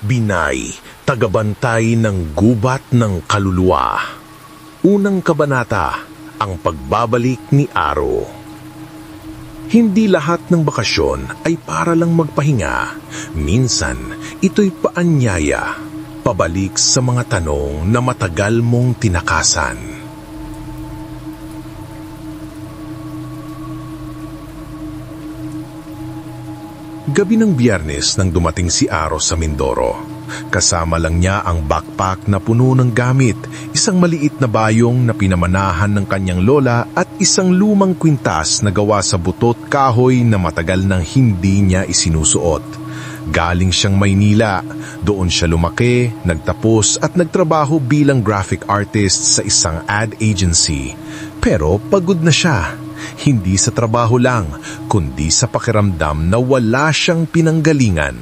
Binay, tagabantay ng gubat ng kaluluwa. Unang kabanata, ang pagbabalik ni Aro. Hindi lahat ng bakasyon ay para lang magpahinga. Minsan, ito'y paanyaya, pabalik sa mga tanong na matagal mong tinakasan. Gabi ng Biyernes nang dumating si Aro sa Mindoro. Kasama lang niya ang backpack na puno ng gamit, isang maliit na bayong na pinamanahan ng kanyang lola at isang lumang kwintas na gawa sa butot kahoy na matagal nang hindi niya isinusuot. Galing siyang Maynila, doon siya lumaki, nagtapos at nagtrabaho bilang graphic artist sa isang ad agency. Pero pagod na siya. Hindi sa trabaho lang, kundi sa pakiramdam na wala siyang pinanggalingan.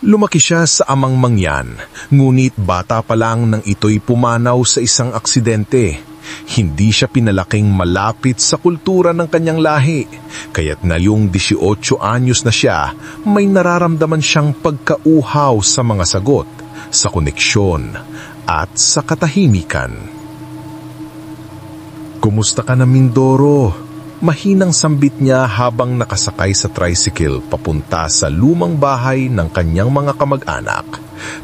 Lumaki siya sa amang mangyan, ngunit bata pa lang nang ito'y pumanaw sa isang aksidente. Hindi siya pinalaking malapit sa kultura ng kanyang lahi, kaya't ngayong 18 anyos na siya, may nararamdaman siyang pagkauhaw sa mga sagot, sa koneksyon, at sa katahimikan. "Kumusta ka na, Mindoro?" Mahinang sambit niya habang nakasakay sa tricycle papunta sa lumang bahay ng kanyang mga kamag-anak.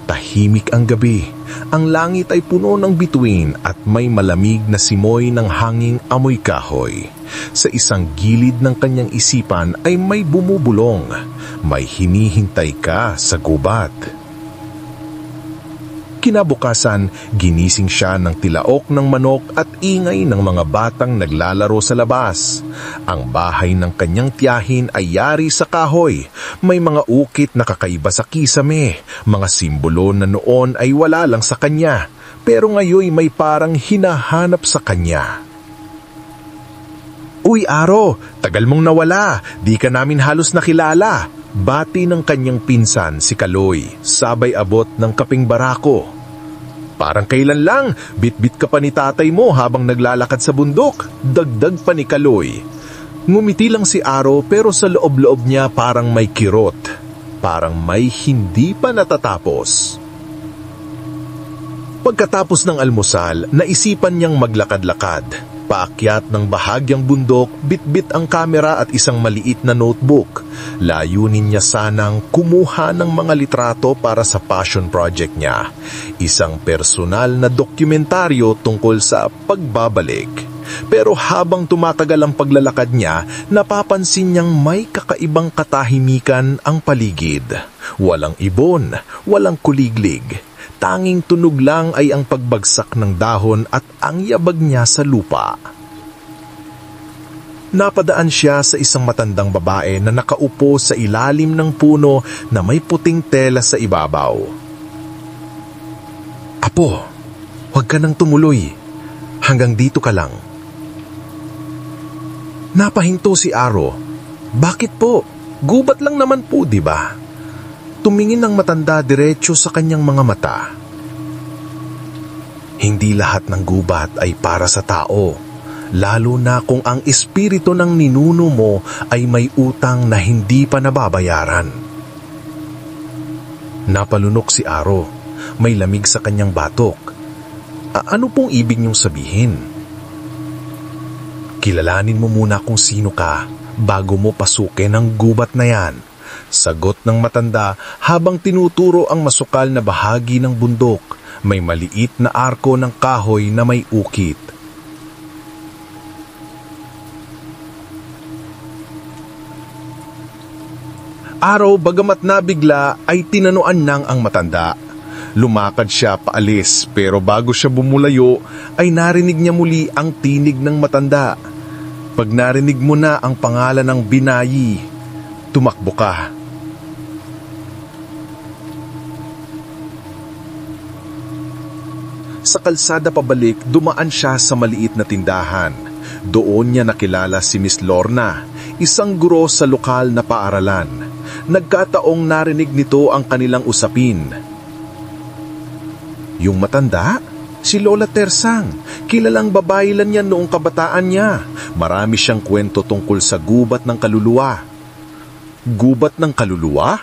Tahimik ang gabi. Ang langit ay puno ng bituin at may malamig na simoy ng hanging amoy kahoy. Sa isang gilid ng kanyang isipan ay may bumubulong. May hinihintay ka sa gubat. Kinabukasan, ginising siya ng tilaok ng manok at ingay ng mga batang naglalaro sa labas. Ang bahay ng kanyang tiyahin ay yari sa kahoy. May mga ukit na kakaiba sa kisame, mga simbolo na noon ay wala lang sa kanya, pero ngayon may parang hinahanap sa kanya. "Uy, Aro, tagal mong nawala, di ka namin halos nakilala." Bati ng kanyang pinsan si Kaloy, sabay abot ng kaping barako. "Parang kailan lang, bit-bit ka pa ni tatay mo habang naglalakad sa bundok," dagdag pa ni Kaloy. Ngumiti lang si Aro pero sa loob-loob niya parang may kirot, parang may hindi pa natatapos. Pagkatapos ng almusal, naisipan niyang maglakad-lakad. Paakyat ng bahagyang bundok, bitbit ang kamera at isang maliit na notebook. Layunin niya sanang kumuha ng mga litrato para sa passion project niya. Isang personal na dokumentaryo tungkol sa pagbabalik. Pero habang tumatagal ang paglalakad niya, napapansin niyang may kakaibang katahimikan ang paligid. Walang ibon, walang kuliglig. Tanging tunog lang ay ang pagbagsak ng dahon at ang yabag niya sa lupa. Napadaan siya sa isang matandang babae na nakaupo sa ilalim ng puno na may puting tela sa ibabaw. "Apo, huwag ka nang tumuloy. Hanggang dito ka lang." Napahinto si Aro. "Bakit po? Gubat lang naman po, di ba?" Tumingin ang matanda diretso sa kanyang mga mata. "Hindi lahat ng gubat ay para sa tao, lalo na kung ang espiritu ng ninuno mo ay may utang na hindi pa nababayaran." Napalunok si Aro. May lamig sa kanyang batok. "Ano pong ibig niyong sabihin?" "Kilalanin mo muna kung sino ka bago mo pasukin ang gubat na yan," sagot ng matanda habang tinuturo ang masukal na bahagi ng bundok. May maliit na arko ng kahoy na may ukit. Araw, bagamat nabigla, ay tinanuan nang ang matanda. Lumakad siya paalis, pero bago siya bumulayo, ay narinig niya muli ang tinig ng matanda. "Pag narinig mo na ang pangalan ng Binayi, tumakbo ka." Sa kalsada pabalik, dumaan siya sa maliit na tindahan. Doon niya nakilala si Miss Lorna, isang guro sa lokal na paaralan. Nagkataong narinig nito ang kanilang usapin. Yung matanda? Si Lola Tersang. Kilalang babae lang yan noong kabataan niya. Marami siyang kwento tungkol sa gubat ng kaluluwa. Gubat ng kaluluwa?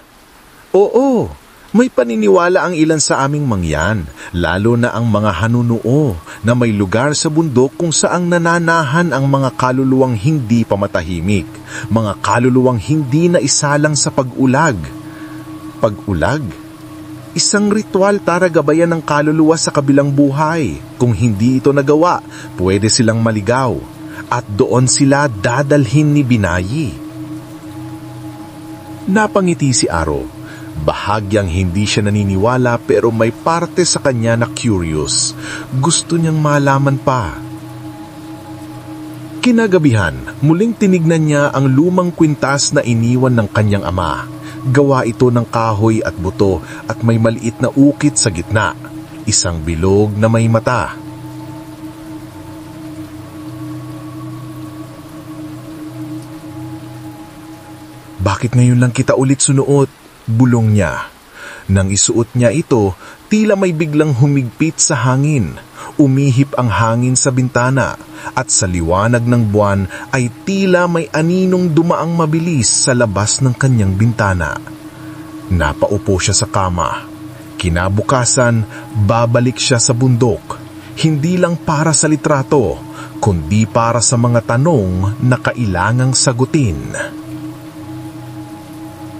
Oo, may paniniwala ang ilan sa aming mangyan, lalo na ang mga hanunuo na may lugar sa bundok kung saang nananahan ang mga kaluluwang hindi pa matahimik, mga kaluluwang hindi na isalang sa pag-ulag. Pag-ulag? Isang ritual para gabayan ng kaluluwa sa kabilang buhay. Kung hindi ito nagawa, pwede silang maligaw at doon sila dadalhin ni Binayi. Napangiti si Aro. Bahagyang hindi siya naniniwala pero may parte sa kanya na curious. Gusto niyang malaman pa. Kinagabihan, muling tinignan niya ang lumang kwintas na iniwan ng kanyang ama. Gawa ito ng kahoy at buto at may maliit na ukit sa gitna. Isang bilog na may mata. Bakit ngayon lang kita ulit sunuot? Bulong niya. Nang isuot niya ito, tila may biglang humigpit sa hangin. Umihip ang hangin sa bintana at sa liwanag ng buwan ay tila may aninong dumaang mabilis sa labas ng kanyang bintana. Napaupo siya sa kama. Kinabukasan, babalik siya sa bundok. Hindi lang para sa litrato, kundi para sa mga tanong na kailangang sagutin.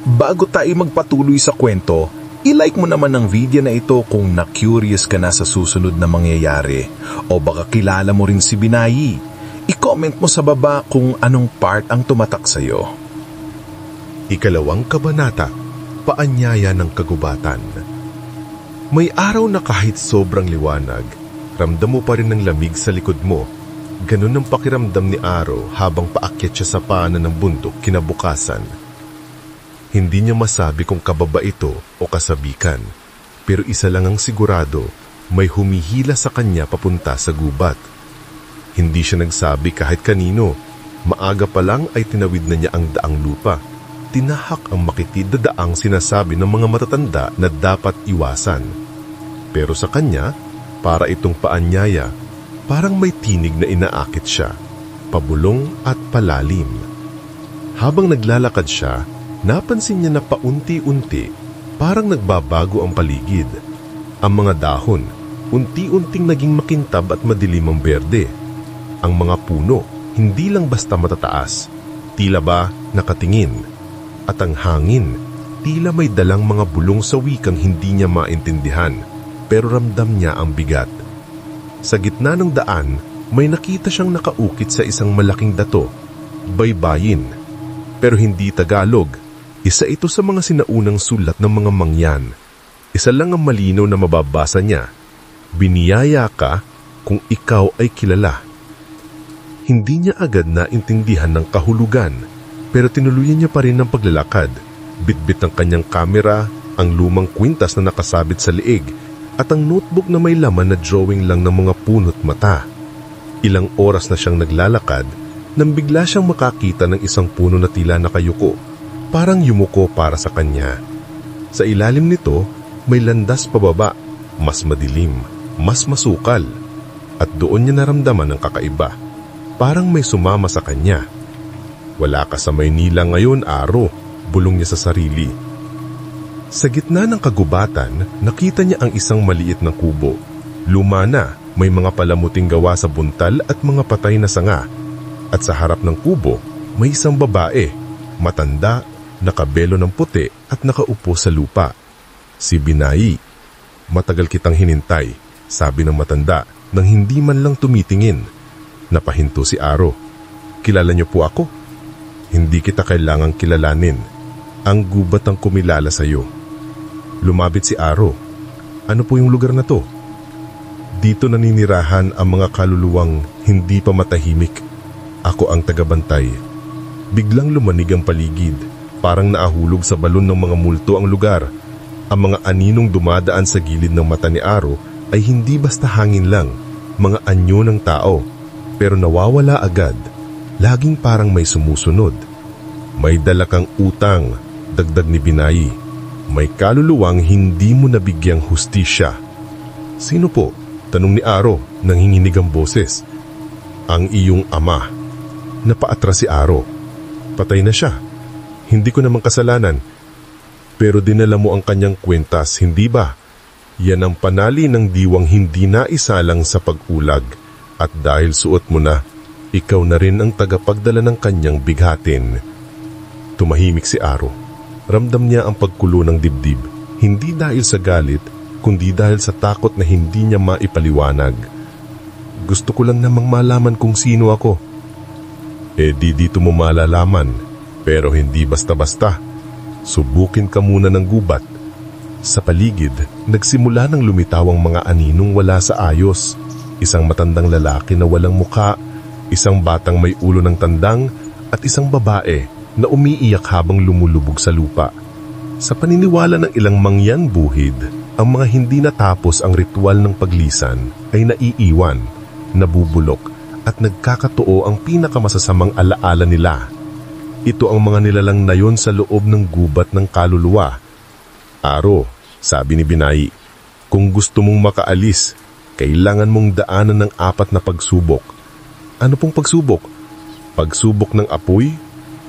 Bago tayo magpatuloy sa kwento, i-like mo naman ang video na ito kung na-curious ka na sa susunod na mangyayari o baka kilala mo rin si Binayi. I-comment mo sa baba kung anong part ang tumatak sa'yo. Ikalawang kabanata, Paanyaya ng Kagubatan. May araw na kahit sobrang liwanag, ramdam mo pa rin ang lamig sa likod mo. Ganun ang pakiramdam ni Aro habang paakyat siya sa paanan ng bundok kinabukasan. Hindi niya masabi kung kababa ito o kasabikan, pero isa lang ang sigurado, may humihila sa kanya papunta sa gubat. Hindi siya nagsabi kahit kanino, maaga pa lang ay tinawid na niya ang daang lupa. Tinahak ang makitid na daang sinasabi ng mga matatanda na dapat iwasan. Pero sa kanya, para itong paanyaya, parang may tinig na inaakit siya, pabulong at palalim. Habang naglalakad siya, napansin niya na paunti-unti, parang nagbabago ang paligid. Ang mga dahon, unti-unting naging makintab at madilim ang berde. Ang mga puno, hindi lang basta matataas, tila ba nakatingin. At ang hangin, tila may dalang mga bulong sa wikang hindi niya maintindihan, pero ramdam niya ang bigat. Sa gitna ng daan, may nakita siyang nakaukit sa isang malaking dato, baybayin. Pero hindi Tagalog. Isa ito sa mga sinaunang sulat ng mga mangyan. Isa lang ang malinaw na mababasa niya. Biniyaya ka kung ikaw ay kilala. Hindi niya agad naintindihan ng kahulugan, pero tinuluyan niya pa rin ang paglalakad. Bitbit ng kanyang kamera, ang lumang kwintas na nakasabit sa liig, at ang notebook na may laman na drawing lang ng mga punot mata. Ilang oras na siyang naglalakad, nang bigla siyang makakita ng isang puno na tila nakayuko. Parang yumuko para sa kanya. Sa ilalim nito, may landas pababa, mas madilim, mas masukal. At doon niya naramdaman ang kakaiba. Parang may sumama sa kanya. Wala ka sa Maynila ngayon, Aro, bulong niya sa sarili. Sa gitna ng kagubatan, nakita niya ang isang maliit na kubo. Luma na, may mga palamuting gawa sa buntal at mga patay na sanga. At sa harap ng kubo, may isang babae, matanda, nakabelo ng puti at nakaupo sa lupa. Si Binayi. Matagal kitang hinintay, sabi ng matanda nang hindi man lang tumitingin. Napahinto si Aro. Kilala niyo po ako? Hindi kita kailangang kilalanin. Ang gubat ang kumilala sa iyo. Lumapit si Aro. Ano po yung lugar na to? Dito naninirahan ang mga kaluluwang hindi pa matahimik. Ako ang tagabantay. Biglang lumanig ang paligid. Parang naahulog sa balon ng mga multo ang lugar. Ang mga aninong dumadaan sa gilid ng mata ni Aro ay hindi basta hangin lang, mga anyo ng tao. Pero nawawala agad. Laging parang may sumusunod. May dala kang utang, dagdag ni Binayi. May kaluluwang hindi mo nabigyang hustisya. Sino po? Tanong ni Aro, nanginginig ang boses. Ang iyong ama. Napaatras si Aro. Patay na siya. Hindi ko namang kasalanan. Pero dinala mo ang kanyang kwentas, hindi ba? Yan ang panali ng diwang hindi naisalang sa pag-ulag. At dahil suot mo na, ikaw na rin ang tagapagdala ng kanyang bighatin. Tumahimik si Aro. Ramdam niya ang pagkulo ng dibdib. Hindi dahil sa galit, kundi dahil sa takot na hindi niya maipaliwanag. Gusto ko lang namang malaman kung sino ako. Dito mo malalaman, pero hindi basta-basta. Subukin ka muna ng gubat. Sa paligid, nagsimula ng lumitaw ang mga aninong wala sa ayos. Isang matandang lalaki na walang muka, isang batang may ulo ng tandang, at isang babae na umiiyak habang lumulubog sa lupa. Sa paniniwala ng ilang mangyan buhid, ang mga hindi natapos ang ritual ng paglisan ay naiiwan, nabubulok, at nagkakatoo ang pinakamasasamang alaala nila. Ito ang mga nilalang na yon sa loob ng gubat ng kaluluwa. Aro, sabi ni Binay, kung gusto mong makaalis, kailangan mong daanan ng 4 na pagsubok. Ano pong pagsubok? Pagsubok ng apoy,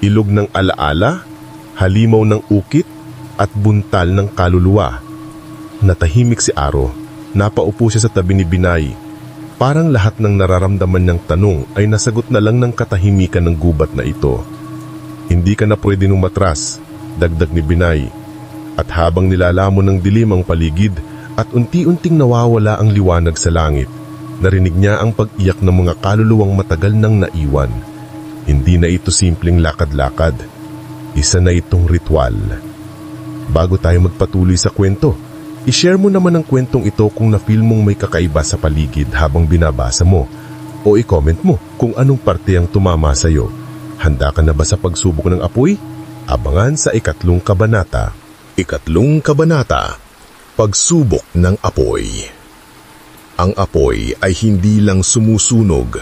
ilog ng alaala, halimaw ng ukit, at buntal ng kaluluwa. Natahimik si Aro. Napaupo siya sa tabi ni Binay. Parang lahat ng nararamdaman niyang tanong ay nasagot na lang ng katahimikan ng gubat na ito. Hindi ka na pwede nung matras, dagdag ni Binay. At habang nilalamon ng dilim ang paligid at unti-unting nawawala ang liwanag sa langit, narinig niya ang pag-iyak ng mga kaluluwang matagal nang naiwan. Hindi na ito simpleng lakad-lakad. Isa na itong ritual. Bago tayo magpatuloy sa kwento, i-share mo naman ang kwentong ito kung na-feel mong may kakaiba sa paligid habang binabasa mo, o i-comment mo kung anong parte ang tumama sa iyo. Handa ka na ba sa pagsubok ng apoy? Abangan sa 3 kabanata. 3 kabanata, Pagsubok ng apoy. Ang apoy ay hindi lang sumusunog.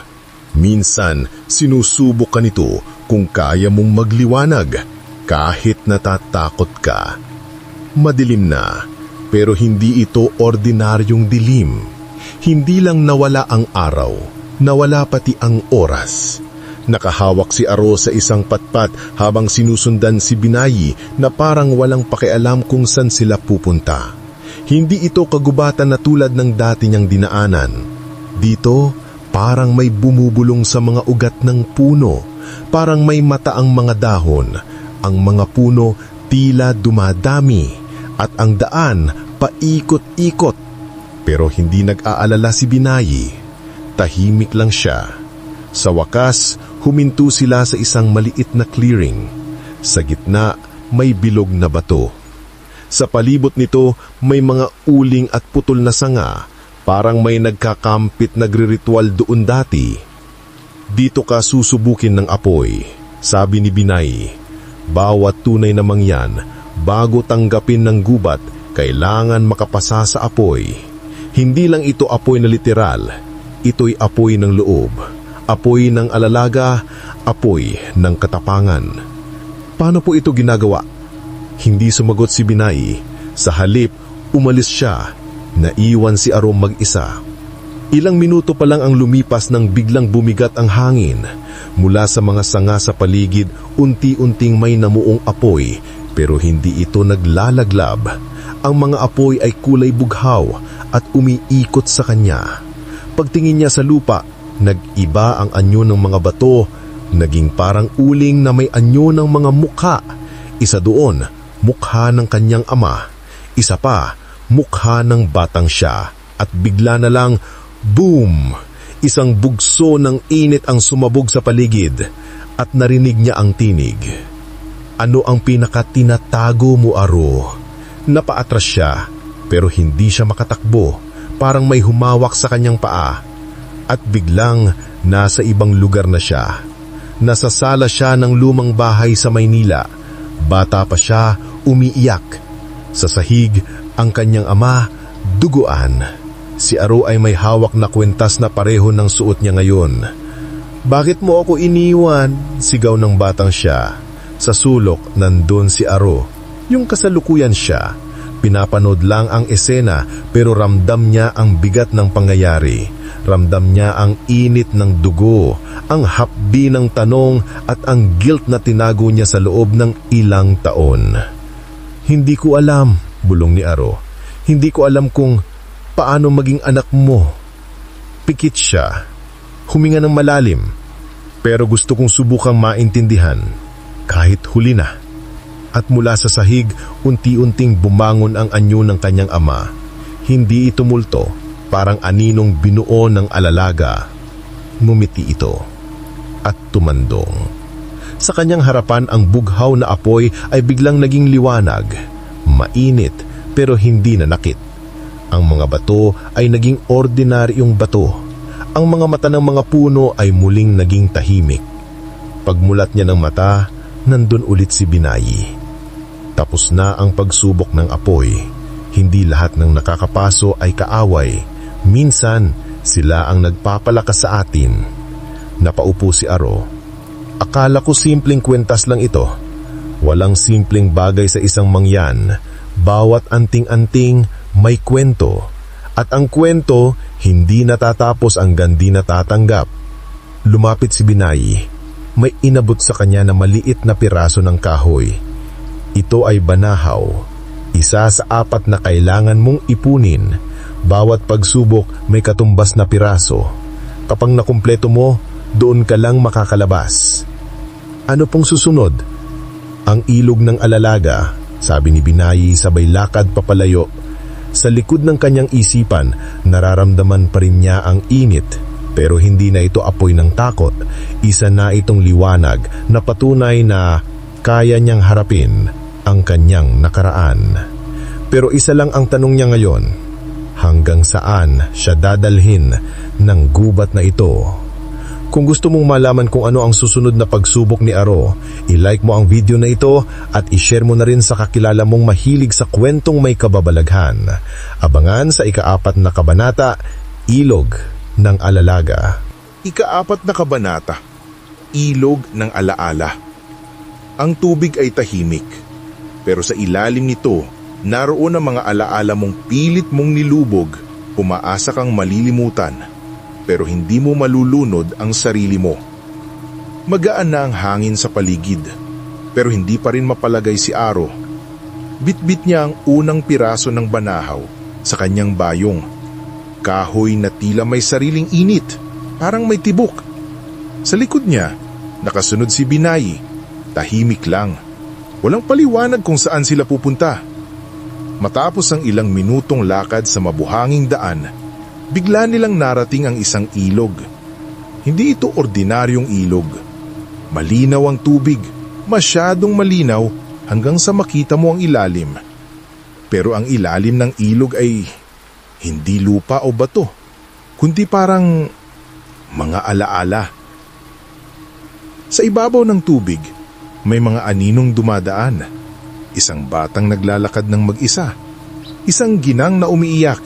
Minsan, sinusubok ka nito kung kaya mong magliwanag kahit natatakot ka. Madilim na, pero hindi ito ordinaryong dilim. Hindi lang nawala ang araw, nawala pati ang oras. Nakahawak si Aro sa isang patpat habang sinusundan si Binayi na parang walang pakialam kung saan sila pupunta. Hindi ito kagubatan na tulad ng dati niyang dinaanan. Dito, parang may bumubulong sa mga ugat ng puno. Parang may mata ang mga dahon. Ang mga puno tila dumadami at ang daan paikot-ikot. Pero hindi nag-aalala si Binayi. Tahimik lang siya. Sa wakas, huminto sila sa isang maliit na clearing. Sa gitna, may bilog na bato. Sa palibot nito, may mga uling at putol na sanga. Parang may nagkakampit nagriritual doon dati. Dito ka susubukin ng apoy, sabi ni Binay. Bawat tunay na mangyan, bago tanggapin ng gubat, kailangan makapasa sa apoy. Hindi lang ito apoy na literal, ito'y apoy ng loob. Apoy ng alalaga, apoy ng katapangan. Paano po ito ginagawa? Hindi sumagot si Binay. Sa halip, umalis siya. Naiwan si Aro mag-isa. Ilang minuto pa lang ang lumipas nang biglang bumigat ang hangin. Mula sa mga sanga sa paligid, unti-unting may namuong apoy, pero hindi ito naglalaglab. Ang mga apoy ay kulay bughaw at umiikot sa kanya. Pagtingin niya sa lupa, nag-iba ang anyo ng mga bato, naging parang uling na may anyo ng mga mukha. Isa doon, mukha ng kanyang ama. Isa pa, mukha ng batang siya. At bigla na lang, boom! Isang bugso ng init ang sumabog sa paligid at narinig niya ang tinig. Ano ang pinakatinatago mo, Aro? Napaatras siya, pero hindi siya makatakbo. Parang may humawak sa kanyang paa. At biglang nasa ibang lugar na siya. Nasa sala siya ng lumang bahay sa Maynila. Bata pa siya, umiiyak. Sa sahig, ang kanyang ama, duguan. Si Aro ay may hawak na kwentas na pareho ng suot niya ngayon. Bakit mo ako iniwan? Sigaw ng batang siya. Sa sulok, nandun si Aro. Yung kasalukuyan siya. Pinapanood lang ang esena pero ramdam niya ang bigat ng pangyayari. Ramdam niya ang init ng dugo, ang hapdi ng tanong at ang guilt na tinago niya sa loob ng ilang taon. Hindi ko alam, bulong ni Aro. Hindi ko alam kung paano maging anak mo. Pikit siya. Huminga ng malalim. Pero gusto kong subukang maintindihan. Kahit huli na. At mula sa sahig, unti-unting bumangon ang anyo ng kanyang ama. Hindi ito multo, parang aninong binuo ng alalaga. Ngumiti ito. At tumandong. Sa kanyang harapan ang bughaw na apoy ay biglang naging liwanag. Mainit pero hindi nanakit. Ang mga bato ay naging ordinaryong bato. Ang mga mata ng mga puno ay muling naging tahimik. Pagmulat niya ng mata, nandun ulit si Binayi. Tapos na ang pagsubok ng apoy. Hindi lahat ng nakakapaso ay kaaway. Minsan, sila ang nagpapalakas sa atin. Napaupo si Aro. Akala ko simpleng kwentas lang ito. Walang simpleng bagay sa isang mangyan. Bawat anting-anting may kwento. At ang kwento, hindi natatapos hanggang di natatanggap. Lumapit si Binayi. May inabot sa kanya na maliit na piraso ng kahoy. Ito ay banahaw. Isa sa 4 na kailangan mong ipunin. Bawat pagsubok may katumbas na piraso. Kapag nakumpleto mo, doon ka lang makakalabas. Ano pong susunod? Ang ilog ng alalaga, sabi ni Binayi sabay lakad papalayo. Sa likod ng kanyang isipan, nararamdaman pa rin niya ang init. Pero hindi na ito apoy ng takot. Isa na itong liwanag na patunay na kaya niyang harapin ang kanyang nakaraan. Pero isa lang ang tanong niya ngayon. Hanggang saan siya dadalhin ng gubat na ito? Kung gusto mong malaman kung ano ang susunod na pagsubok ni Aro, i-like mo ang video na ito at i-share mo na rin sa kakilala mong mahilig sa kwentong may kababalaghan. Abangan sa ika-4 na kabanata, Ilog ng Alalaga. Ika-4 na kabanata, Ilog ng Alaala. Ang tubig ay tahimik, pero sa ilalim nito, naroon ang mga alaala mong pilit mong nilubog, umaasa kang malilimutan. Pero hindi mo malulunod ang sarili mo. Magaan na ang hangin sa paligid, pero hindi pa rin mapalagay si Aro. Bitbit niya ang unang piraso ng banahaw sa kanyang bayong. Kahoy na tila may sariling init, parang may tibok. Sa likod niya, nakasunod si Binayi. Tahimik lang. Walang paliwanag kung saan sila pupunta. Matapos ang ilang minutong lakad sa mabuhanging daan, bigla nilang narating ang isang ilog. Hindi ito ordinaryong ilog. Malinaw ang tubig, masyadong malinaw hanggang sa makita mo ang ilalim. Pero ang ilalim ng ilog ay hindi lupa o bato, kundi parang mga alaala. Sa ibabaw ng tubig, may mga aninong dumadaan. Isang batang naglalakad ng mag-isa. Isang ginang na umiiyak.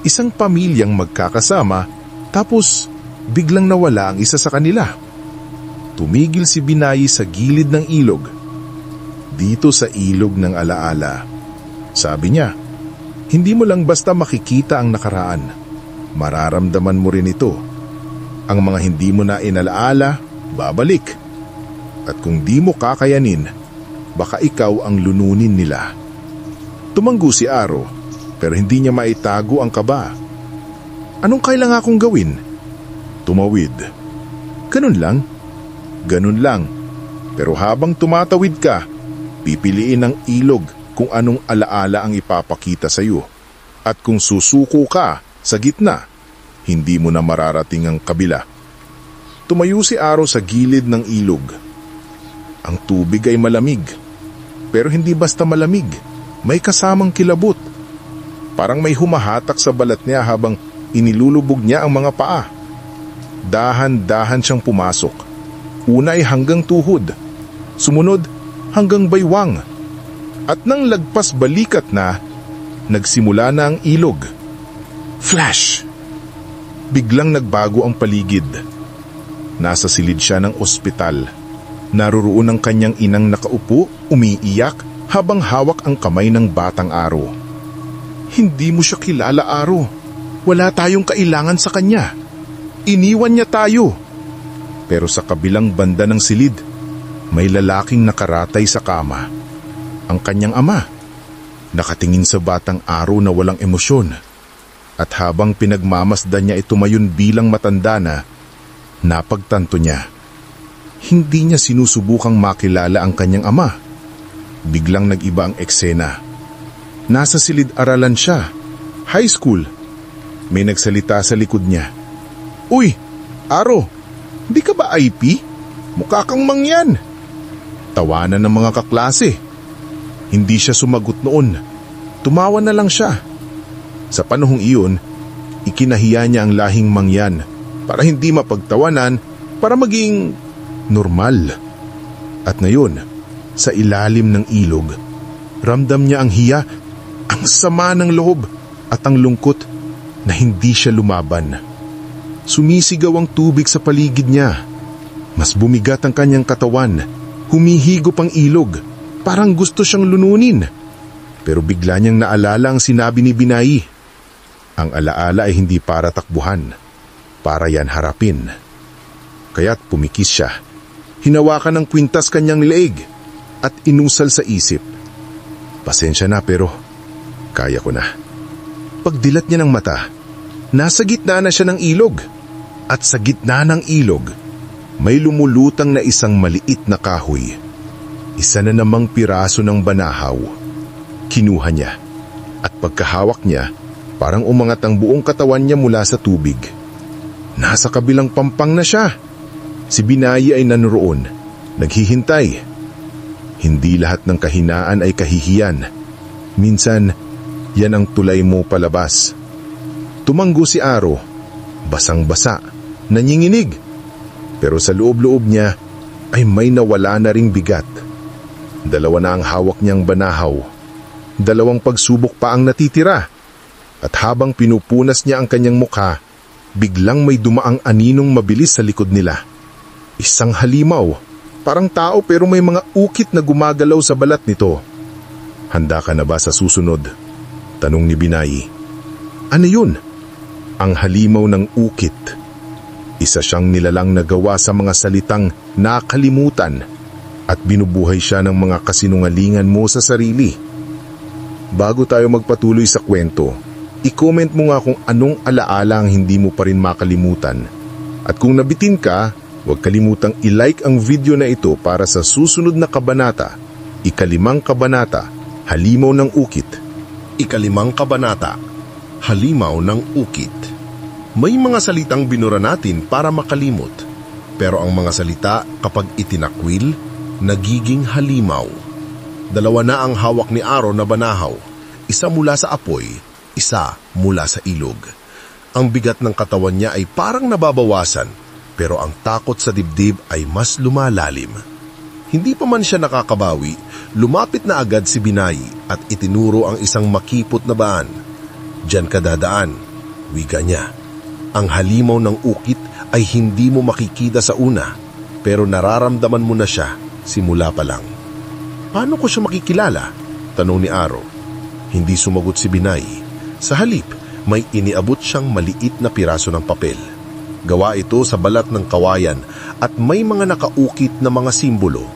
Isang pamilyang magkakasama, tapos biglang nawala ang isa sa kanila. Tumigil si Binayi sa gilid ng ilog. Dito sa ilog ng alaala. Sabi niya, hindi mo lang basta makikita ang nakaraan. Mararamdaman mo rin ito. Ang mga hindi mo na inalaala, babalik. At kung di mo kakayanin, baka ikaw ang lununin nila. Tumanggo si Aro. Pero hindi niya maitago ang kaba. Anong kailangan akong gawin? Tumawid. Ganun lang. Ganun lang. Pero habang tumatawid ka, pipiliin ng ilog kung anong alaala ang ipapakita sa iyo. At kung susuko ka sa gitna, hindi mo na mararating ang kabila. Tumayo si Aro sa gilid ng ilog. Ang tubig ay malamig. Pero hindi basta malamig. May kasamang kilabot. Parang may humahatak sa balat niya habang inilulubog niya ang mga paa. Dahan-dahan siyang pumasok. Una ay hanggang tuhod. Sumunod hanggang baywang. At nang lagpas balikat na, nagsimula na ang ilog. Flash! Biglang nagbago ang paligid. Nasa silid siya ng ospital. Naroroon ang kanyang inang nakaupo, umiiyak habang hawak ang kamay ng batang Aro. Hindi mo siya kilala, Aro. Wala tayong kailangan sa kanya. Iniwan niya tayo. Pero sa kabilang banda ng silid, may lalaking nakaratay sa kama. ang kanyang ama. Nakatingin sa batang Aro na walang emosyon. At habang pinagmamasdan niya ito mayon bilang matanda na, napagtanto niya. Hindi niya sinusubukang makilala ang kanyang ama. Biglang nag-iba ang eksena. Nasa silid-aralan siya. High school. May nagsalita sa likod niya. "Uy, Aro, di ka ba IP? Mukha kang mangyan." Tawanan ng mga kaklase. Hindi siya sumagot noon. Tumawa na lang siya. Sa panahong iyon, ikinahiya niya ang lahing mangyan para hindi mapagtawanan, para maging normal. At ngayon, sa ilalim ng ilog, ramdam niya ang hiya, ang sama ng loob at ang lungkot na hindi siya lumaban. Sumisigaw ang tubig sa paligid niya. Mas bumigat ang kanyang katawan. Humihigop ang ilog. Parang gusto siyang lununin. Pero bigla niyang naalala ang sinabi ni Binay. Ang alaala ay hindi para takbuhan. Para yan harapin. Kaya't pumikis siya. Hinawakan ng kwintas kanyang leeg at inusal sa isip. Pasensya na pero kaya ko na. Pagdilat niya ng mata, nasa gitna na siya ng ilog. At sa gitna ng ilog, may lumulutang na isang maliit na kahoy. Isa na namang piraso ng banahaw. Kinuha niya. At pagkahawak niya, parang umangat ang buong katawan niya mula sa tubig. Nasa kabilang pampang na siya. Si Binay ay nanroon, naghihintay. Hindi lahat ng kahinaan ay kahihiyan. Minsan, yan ang tulay mo palabas. Tumanggo si Aro, basang-basa, nanginginig. Pero sa loob-loob niya ay may nawala na ring bigat. Dalawa na ang hawak niyang banahaw. 2 pagsubok pa ang natitira. At habang pinupunas niya ang kanyang mukha, biglang may dumaang aninong mabilis sa likod nila. Isang halimaw, parang tao pero may mga ukit na gumagalaw sa balat nito. "Handa ka na ba sa susunod?" tanong ni Binay. "Ano yun?" Ang halimaw ng ukit. Isa siyang nilalang na gawa sa mga salitang nakalimutan at binubuhay siya ng mga kasinungalingan mo sa sarili. Bago tayo magpatuloy sa kwento, i-comment mo nga kung anong alaala ang hindi mo pa rin makalimutan. At kung nabitin ka, huwag kalimutang i-like ang video na ito para sa susunod na kabanata, 5 kabanata, Halimaw ng Ukit. 5 kabanata, Halimaw ng Ukit. May mga salitang binura natin para makalimot, pero ang mga salita kapag itinakwil, nagiging halimaw. 2 na ang hawak ni Aro na banahaw, isa mula sa apoy, isa mula sa ilog. Ang bigat ng katawan niya ay parang nababawasan, pero ang takot sa dibdib ay mas lumalalim. Hindi pa man siya nakakabawi, lumapit na agad si Binay at itinuro ang isang makipot na baan. "Diyan ka dadaan," wiga niya. Ang halimaw ng ukit ay hindi mo makikita sa una, pero nararamdaman mo na siya simula pa lang. "Paano ko siya makikilala?" tanong ni Aro. Hindi sumagot si Binay. Sa halip, may iniabot siyang maliit na piraso ng papel. Gawa ito sa balat ng kawayan at may mga nakaukit na mga simbolo.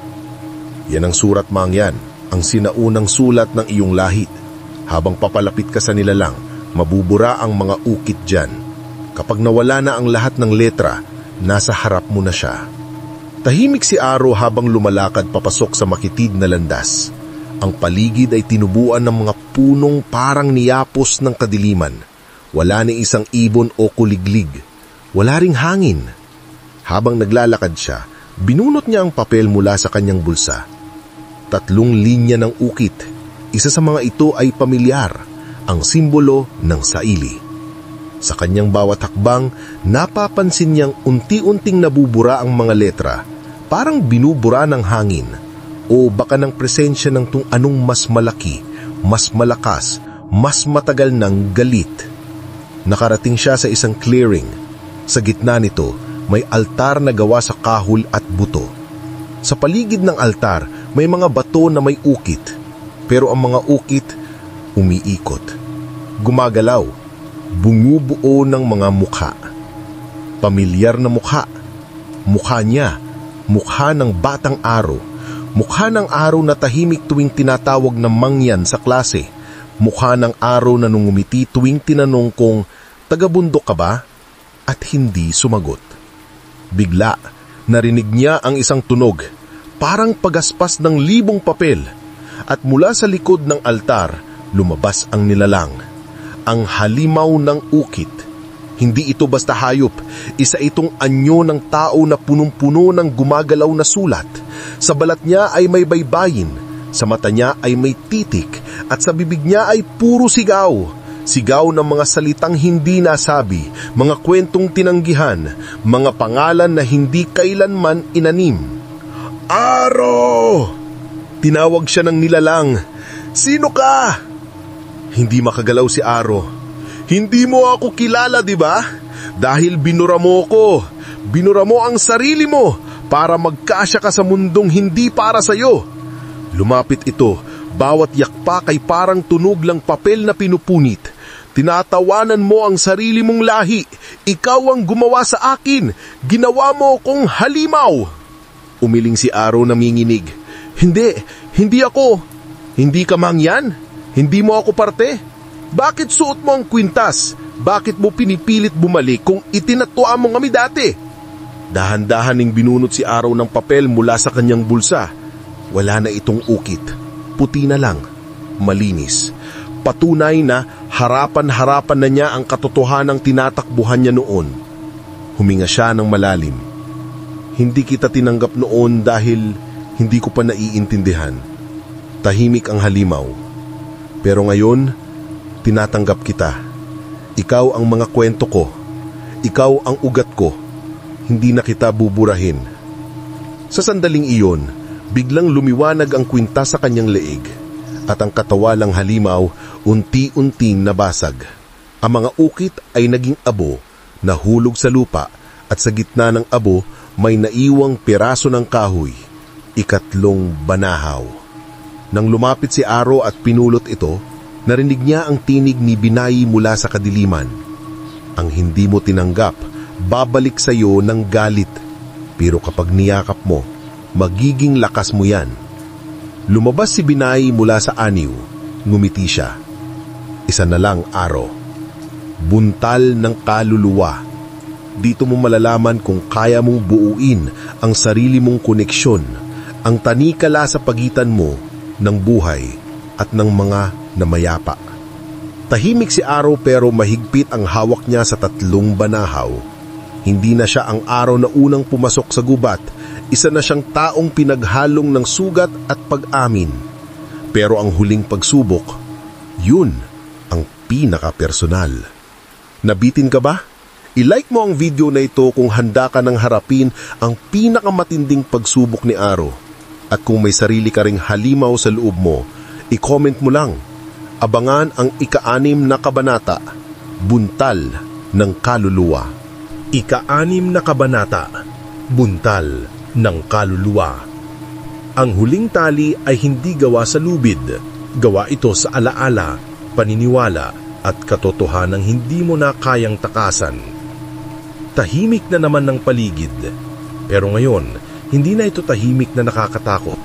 "Yan ang surat mangyan, ang sinaunang sulat ng iyong lahit. Habang papalapit ka sa nilalang, mabubura ang mga ukit dyan. Kapag nawala na ang lahat ng letra, nasa harap mo na siya." Tahimik si Aro habang lumalakad papasok sa makitid na landas. Ang paligid ay tinubuan ng mga punong parang niyapos ng kadiliman. Wala ni isang ibon o kuliglig. Wala ring hangin. Habang naglalakad siya, binunot niya ang papel mula sa kanyang bulsa. 3 linya ng ukit. Isa sa mga ito ay pamilyar, ang simbolo ng saili. Sa kanyang bawat hakbang, napapansin niyang unti-unting nabubura ang mga letra, parang binubura ng hangin o baka ng presensya ng tung anong mas malaki, mas malakas, mas matagal ng galit. Nakarating siya sa isang clearing. Sa gitna nito, may altar na gawa sa kahul at buto. Sa paligid ng altar, may mga bato na may ukit, pero ang mga ukit umiikot, gumagalaw, bumubuo ng mga mukha. Pamilyar na mukha. Mukha niya, mukha ng batang Aro, Mukha ng araw na tahimik tuwing tinatawag ng mangyan sa klase. Mukha ng araw na nungumiti tuwing tinanong kung taga-bundok ka ba? At hindi sumagot. Bigla, narinig niya ang isang tunog, parang pagaspas ng libong papel. At mula sa likod ng altar, lumabas ang nilalang. Ang halimaw ng ukit. Hindi ito basta hayop, isa itong anyo ng tao na punong-puno ng gumagalaw na sulat. Sa balat niya ay may baybayin, sa mata niya ay may titik, at sa bibig niya ay puro sigaw. Sigaw ng mga salitang hindi nasabi, mga kwentong tinanggihan, mga pangalan na hindi kailanman inanim. Aro! Tinawag siya ng nilalang. Sino ka? Hindi makagalaw si Aro. Hindi mo ako kilala, di ba? Dahil binura mo ko. Binura mo ang sarili mo para magkasya ka sa mundong hindi para sa'yo. Lumapit ito, bawat yakpak ay parang tunog lang papel na pinupunit. Tinatawanan mo ang sarili mong lahi. Ikaw ang gumawa sa akin. Ginawa mo kong halimaw. Umiling si Aro naminginig. Hindi ako. Hindi ka mangyan? Hindi mo ako parte? Bakit suot mo ang kwintas? Bakit mo pinipilit bumalik kung itinatwa mo kami dati? Dahan-dahan ning binunot si Aro ng papel mula sa kanyang bulsa. Wala na itong ukit. Puti na lang. Malinis. Patunay na harapan-harapan na niya ang katotohanang tinatakbuhan niya noon. Huminga siya ng malalim. Hindi kita tinanggap noon dahil hindi ko pa naiintindihan. Tahimik ang halimaw. Pero ngayon, tinatanggap kita. Ikaw ang mga kwento ko. Ikaw ang ugat ko. Hindi na kita buburahin. Sa sandaling iyon, biglang lumiwanag ang kwintas sa kanyang leeg at ang katawalang halimaw unti-unting nabasag. Ang mga ukit ay naging abo, nahulog sa lupa at sa gitna ng abo may naiwang piraso ng kahoy, ikatlong banahaw. Nang lumapit si Aro at pinulot ito, narinig niya ang tinig ni Binay mula sa kadiliman. Ang hindi mo tinanggap, babalik sa iyo ng galit. Pero kapag niyakap mo, magiging lakas mo yan. Lumabas si Binay mula sa aniw. Ngumiti siya. Isa na lang, Aro. Buntal ng kaluluwa. Dito mo malalaman kung kaya mong buuin ang sarili mong koneksyon, ang tanikala sa pagitan mo ng buhay at ng mga namayapa. Tahimik si Aro pero mahigpit ang hawak niya sa tatlong banahaw. Hindi na siya ang Aro na unang pumasok sa gubat. Isa na siyang taong pinaghalong ng sugat at pag-amin. Pero ang huling pagsubok, yun ang pinaka-personal. Nabitin ka ba? I-like mo ang video na ito kung handa ka nang harapin ang pinakamatinding pagsubok ni Aro. At kung may sarili ka ring halimaw sa loob mo, i-comment mo lang. Abangan ang ika-6 na kabanata, Buntal ng Kaluluwa. Ika-6 na kabanata, Buntal ng Kaluluwa. Ang huling tali ay hindi gawa sa lubid. Gawa ito sa alaala, paniniwala at katotohanang hindi mo na kayang takasan. Tahimik na naman ng paligid. Pero ngayon, hindi na ito tahimik na nakakatakot.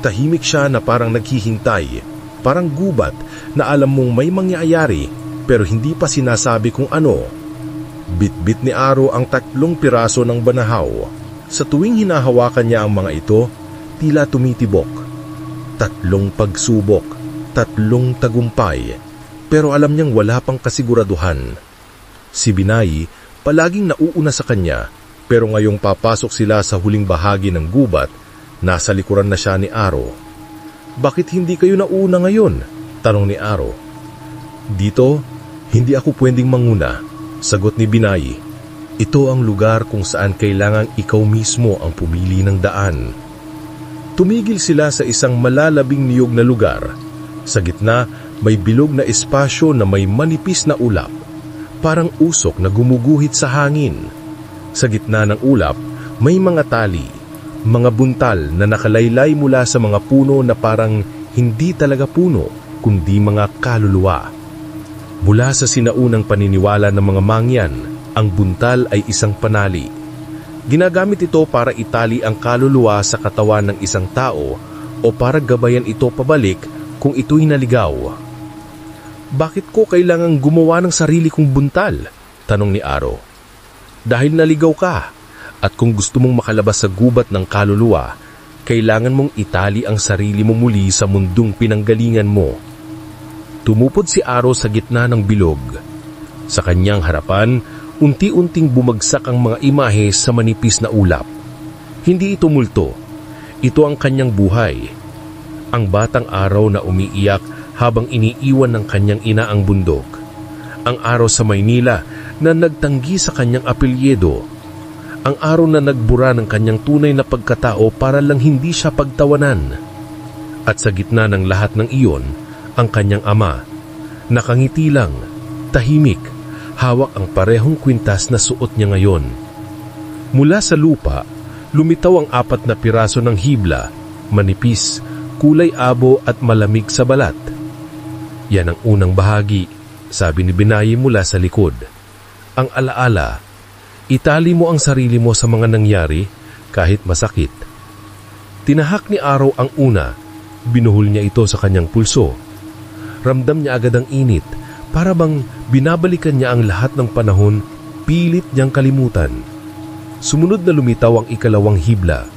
Tahimik siya na parang naghihintay, parang gubat na alam mong may mangyayari pero hindi pa sinasabi kung ano. Bit-bit ni Aro ang 3 piraso ng banahaw. Sa tuwing hinahawakan niya ang mga ito, tila tumitibok. 3 pagsubok, 3 tagumpay, pero alam niyang wala pang kasiguraduhan. Si Binay palaging nauuna sa kanya, pero ngayong papasok sila sa huling bahagi ng gubat, nasa likuran na siya ni Aro. Bakit hindi kayo nauna ngayon? Tanong ni Aro. Dito, hindi ako pwedeng manguna, sagot ni Binay. Ito ang lugar kung saan kailangang ikaw mismo ang pumili ng daan. Tumigil sila sa isang malalabing niyog na lugar. Sa gitna, may bilog na espasyo na may manipis na ulap, parang usok na gumuguhit sa hangin. Sa gitna ng ulap, may mga tali, mga buntal na nakalaylay mula sa mga puno na parang hindi talaga puno, kundi mga kaluluwa. Mula sa sinaunang paniniwala ng mga mangyan, ang buntal ay isang panali. Ginagamit ito para itali ang kaluluwa sa katawan ng isang tao o para gabayan ito pabalik kung ito'y naligaw. Bakit ko kailangang gumawa ng sarili kong buntal? Tanong ni Aro. Dahil naligaw ka, at kung gusto mong makalabas sa gubat ng kaluluwa, kailangan mong itali ang sarili mo muli sa mundong pinanggalingan mo. Tumupod si Aro sa gitna ng bilog. Sa kanyang harapan, unti-unting bumagsak ang mga imahe sa manipis na ulap. Hindi ito multo. Ito ang kanyang buhay. Ang batang Araw na umiiyak habang iniiwan ng kanyang ina ang bundok. Ang Araw sa Maynila na nagtanggi sa kanyang apelyido. Ang Araw na nagbura ng kanyang tunay na pagkatao para lang hindi siya pagtawanan. At sa gitna ng lahat ng iyon, ang kanyang ama, nakangiti lang, tahimik, hawak ang parehong kwintas na suot niya ngayon. Mula sa lupa, lumitaw ang 4 na piraso ng hibla, manipis, kulay abo at malamig sa balat. Yan ang unang bahagi, sabi ni Binay mula sa likod. Ang alaala, itali mo ang sarili mo sa mga nangyari kahit masakit. Tinahak ni Araw ang una, binuhol niya ito sa kanyang pulso. Ramdam niya agad ang init, para bang binabalikan niya ang lahat ng panahon, pilit niyang kalimutan. Sumunod na lumitaw ang ikalawang hibla.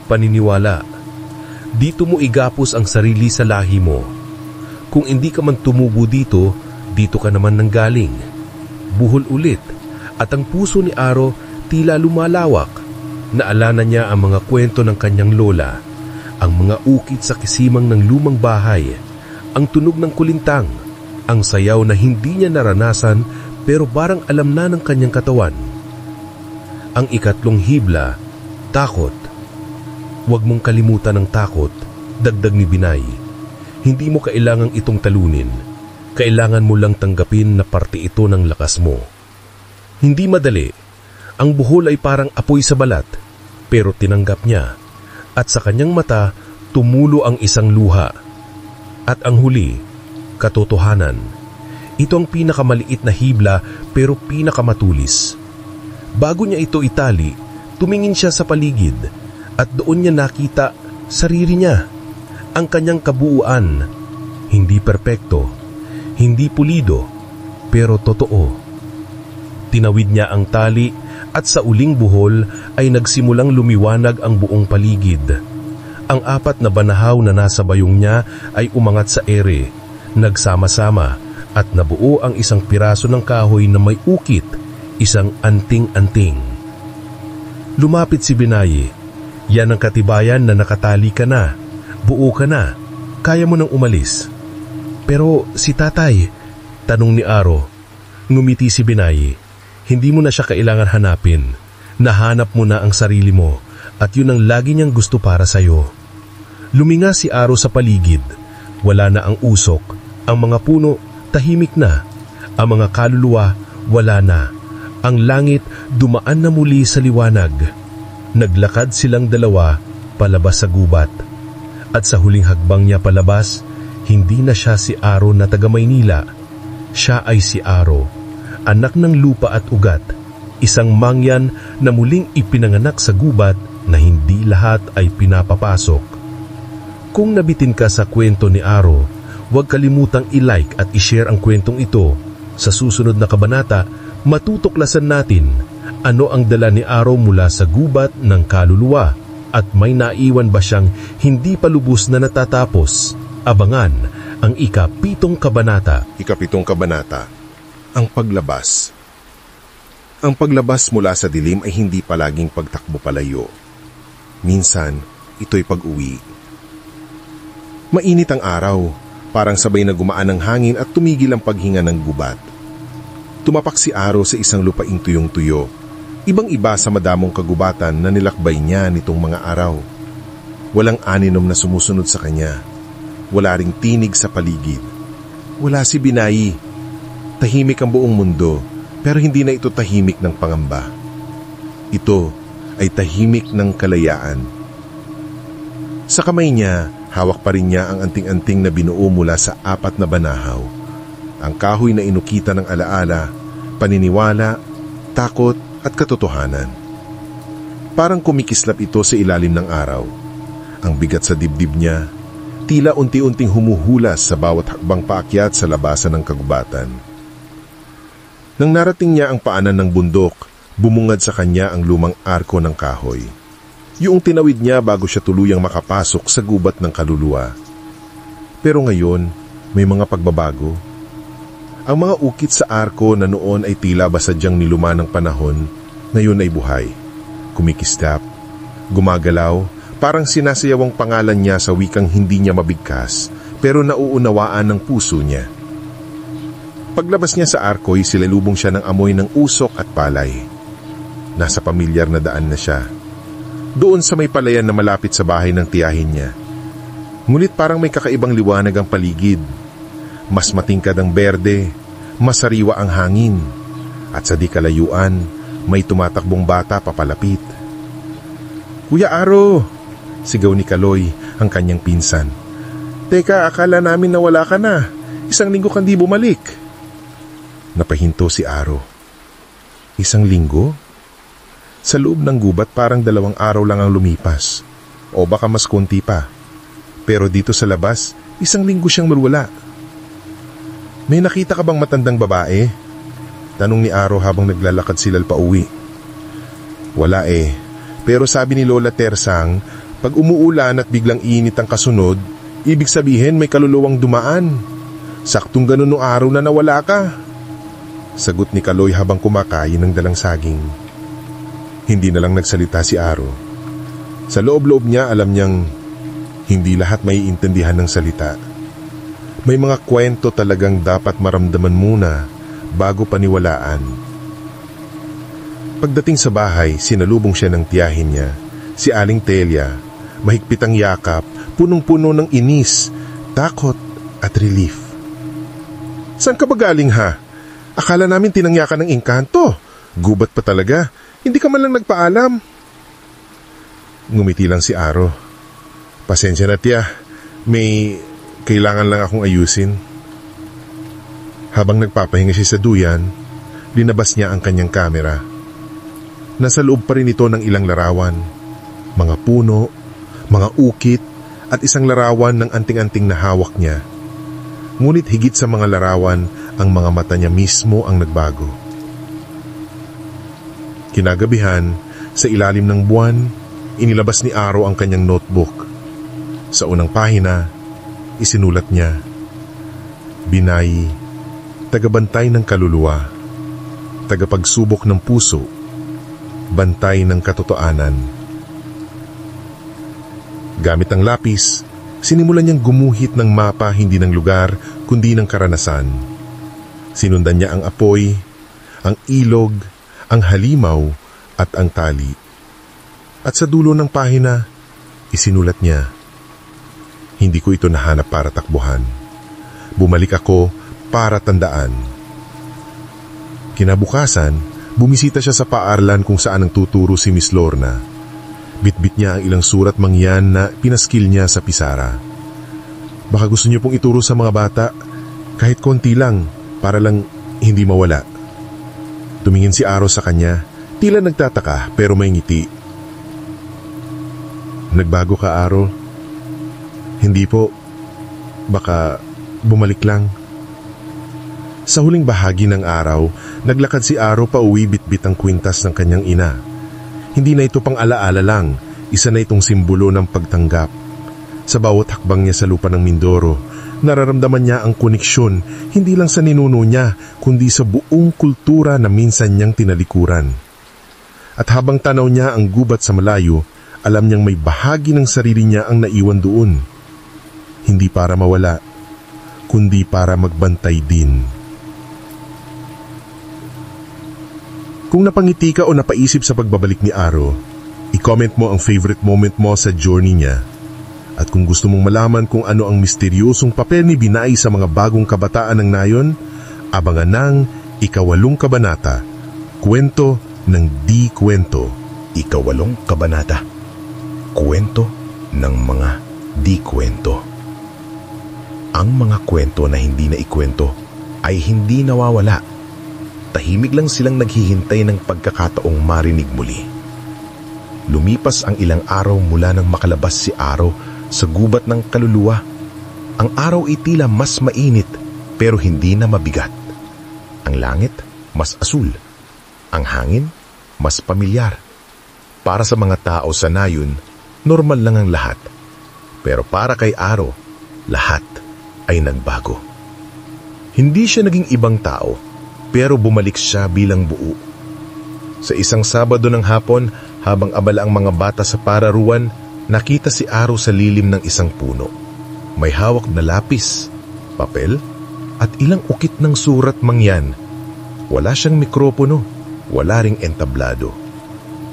Paniniwala, dito mo igapos ang sarili sa lahi mo. Kung hindi ka man tumubo dito, dito ka naman nanggaling. Buhol ulit, at ang puso ni Aro tila lumalawak. Naalala niya ang mga kwento ng kanyang lola, ang mga ukit sa kisimang ng lumang bahay, ang tunog ng kulintang, ang sayaw na hindi niya naranasan pero parang alam na ng kanyang katawan. Ang ikatlong hibla, takot. Huwag mong kalimutan ang takot, dagdag ni Binay. Hindi mo kailangang itong talunin. Kailangan mo lang tanggapin na parte ito ng lakas mo. Hindi madali. Ang buhol ay parang apoy sa balat, pero tinanggap niya. At sa kanyang mata, tumulo ang isang luha. At ang huli, katotohanan. Ito ang pinakamaliit na hibla pero pinakamatulis. Bago niya ito itali, tumingin siya sa paligid at doon niya nakita sarili niya. Ang kanyang kabuuan, hindi perpekto, hindi pulido, pero totoo. Tinawid niya ang tali at sa uling buhol ay nagsimulang lumiwanag ang buong paligid. Ang 4 na banahaw na nasa bayong niya ay umangat sa ere, nagsama-sama at nabuo ang isang piraso ng kahoy na may ukit, isang anting-anting. Lumapit si Binay. Yan ang katibayan na nakatali ka na. Buo ka na, kaya mo nang umalis. Pero si tatay, tanong ni Aro. Ngumiti si Binay. Hindi mo na siya kailangan hanapin. Nahanap mo na ang sarili mo at yun ang lagi niyang gusto para sa'yo. Luminga si Aro sa paligid. Wala na ang usok. Ang mga puno, tahimik na. Ang mga kaluluwa, wala na. Ang langit, dumaan na muli sa liwanag. Naglakad silang dalawa palabas sa gubat. At sa huling hagbang niya palabas, hindi na siya si Aro na taga Maynila. Siya ay si Aro, anak ng lupa at ugat, isang mangyan na muling ipinanganak sa gubat na hindi lahat ay pinapapasok. Kung nabitin ka sa kwento ni Aro, huwag kalimutang i-like at i-share ang kwentong ito. Sa susunod na kabanata, matutuklasan natin ano ang dala ni Aro mula sa gubat ng kaluluwa. At may naiwan ba siyang hindi pa lubos na natatapos? Abangan ang ika-7 kabanata. Ika-7 kabanata, ang paglabas. Ang paglabas mula sa dilim ay hindi palaging pagtakbo palayo. Minsan, ito'y pag-uwi. Mainit ang araw, parang sabay na gumaan ang hangin at tumigil ang paghinga ng gubat. Tumapak si Aro sa isang lupaing tuyong-tuyo. Ibang-iba sa madamong kagubatan na nilakbay niya nitong mga araw. Walang aninom na sumusunod sa kanya. Wala ring tinig sa paligid. Wala si Binay. Tahimik ang buong mundo, pero hindi na ito tahimik ng pangamba. Ito ay tahimik ng kalayaan. Sa kamay niya, hawak pa rin niya ang anting-anting na binuo mula sa 4 na banahaw. Ang kahoy na inukita ng alaala, paniniwala, takot, at katotohanan. Parang kumikislap ito sa ilalim ng araw. Ang bigat sa dibdib niya, tila unti-unting humuhulas sa bawat hakbang paakyat sa labasan ng kagubatan. Nang narating niya ang paanan ng bundok, bumungad sa kanya ang lumang arko ng kahoy. Yung tinawid niya bago siya tuluyang makapasok sa gubat ng kaluluwa. Pero ngayon, may mga pagbabago. Ang mga ukit sa arko na noon ay tila basadyang niluma ng panahon, ngayon ay buhay. Kumikislap, gumagalaw, parang sinasayaw ang pangalan niya sa wikang hindi niya mabigkas, pero nauunawaan ng puso niya. Paglabas niya sa arko'y silalubong siya ng amoy ng usok at palay. Nasa pamilyar na daan na siya. Doon sa may palayan na malapit sa bahay ng tiyahin niya. Ngunit parang may kakaibang liwanag ang paligid. Mas matingkad ang berde, mas sariwa ang hangin, at sa di kalayuan, may tumatakbong bata papalapit. "Kuya Aro!" sigaw ni Kaloy, ang kanyang pinsan. "Teka, akala namin na wala ka na. 1 linggo kang di bumalik." Napahinto si Aro. 1 linggo? Sa loob ng gubat parang 2 araw lang ang lumipas. O baka mas konti pa. Pero dito sa labas, 1 linggo siyang malwala. "May nakita ka bang matandang babae?" tanong ni Aro habang naglalakad sila pauwi. "Wala eh. Pero sabi ni Lola Tersang, pag umuulan at biglang init ang kasunod, ibig sabihin may kaluluwang dumaan. Saktong ganun nung araw na nawala ka." Sagot ni Kaloy habang kumakain ng dalang saging. Hindi na lang nagsalita si Aro. Sa loob-loob niya alam niyang hindi lahat maiintindihan ng salita. May mga kwento talagang dapat maramdaman muna bago paniwalaan. Pagdating sa bahay, sinalubong siya ng tiyahin niya, si Aling Telia, mahigpit ang yakap, punong-puno ng inis, takot at relief. "Saan ka ba galing ha? Akala namin tinangyakan ng engkanto. Gubat pa talaga. Hindi ka man lang nagpaalam." Ngumiti lang si Aro. "Pasensya na tiya, may kailangan lang akong ayusin." Habang nagpapahinga siya sa duyan, linabas niya ang kanyang kamera. Nasa loob pa rin ito ng ilang larawan. Mga puno, mga ukit, at isang larawan ng anting-anting na hawak niya. Ngunit higit sa mga larawan, ang mga mata niya mismo ang nagbago. Kinagabihan, sa ilalim ng buwan, inilabas ni Aro ang kanyang notebook. Sa unang pahina, isinulat niya, "Binay, tagabantay ng kaluluwa, tagapagsubok ng puso, bantay ng katotohanan." Gamit ang lapis, sinimulan niyang gumuhit ng mapa hindi ng lugar kundi ng karanasan. Sinundan niya ang apoy, ang ilog, ang halimaw at ang tali. At sa dulo ng pahina, isinulat niya, "Hindi ko ito nahanap para takbuhan. Bumalik ako para tandaan." Kinabukasan, bumisita siya sa paaralan kung saan ang tuturo si Miss Lorna. Bitbit niya ang ilang surat mangyan na pinaskil niya sa pisara. "Baka gusto niyo pong ituro sa mga bata, kahit konti lang, para lang hindi mawala." Tumingin si Aro sa kanya, tila nagtataka pero may ngiti. "Nagbago ka, Aro?" "Hindi po. Baka bumalik lang." Sa huling bahagi ng araw, naglakad si Aro pauwi bitbit ang kwintas ng kanyang ina. Hindi na ito pang alaala lang, isa na itong simbolo ng pagtanggap. Sa bawat hakbang niya sa lupa ng Mindoro, nararamdaman niya ang koneksyon hindi lang sa ninuno niya, kundi sa buong kultura na minsan niyang tinalikuran. At habang tanaw niya ang gubat sa malayo, alam niyang may bahagi ng sarili niya ang naiwan doon. Hindi para mawala, kundi para magbantay din. Kung napangiti ka o napaisip sa pagbabalik ni Aro, i-comment mo ang favorite moment mo sa journey niya. At kung gusto mong malaman kung ano ang misteryosong papel ni Binay sa mga bagong kabataan ng nayon, abangan ng ika-8 kabanata, Kwento ng Di Kwento. Ika-8 kabanata, Kwento ng mga Di Kwento. Ang mga kwento na hindi na ikwento ay hindi nawawala. Tahimik lang silang naghihintay ng pagkakataong marinig muli. Lumipas ang ilang araw mula nang makalabas si Aro sa gubat ng kaluluwa. Ang araw ay tila mas mainit pero hindi na mabigat. Ang langit mas asul. Ang hangin mas pamilyar. Para sa mga tao sa nayon, normal lang ang lahat. Pero para kay Aro, lahat ay nagbago. Hindi siya naging ibang tao, pero bumalik siya bilang buo. Sa isang Sabado ng hapon, habang abala ang mga bata sa pararuan, nakita si Aro sa lilim ng isang puno. May hawak na lapis, papel, at ilang ukit ng surat mangyan. Wala siyang mikropono, wala ring entablado.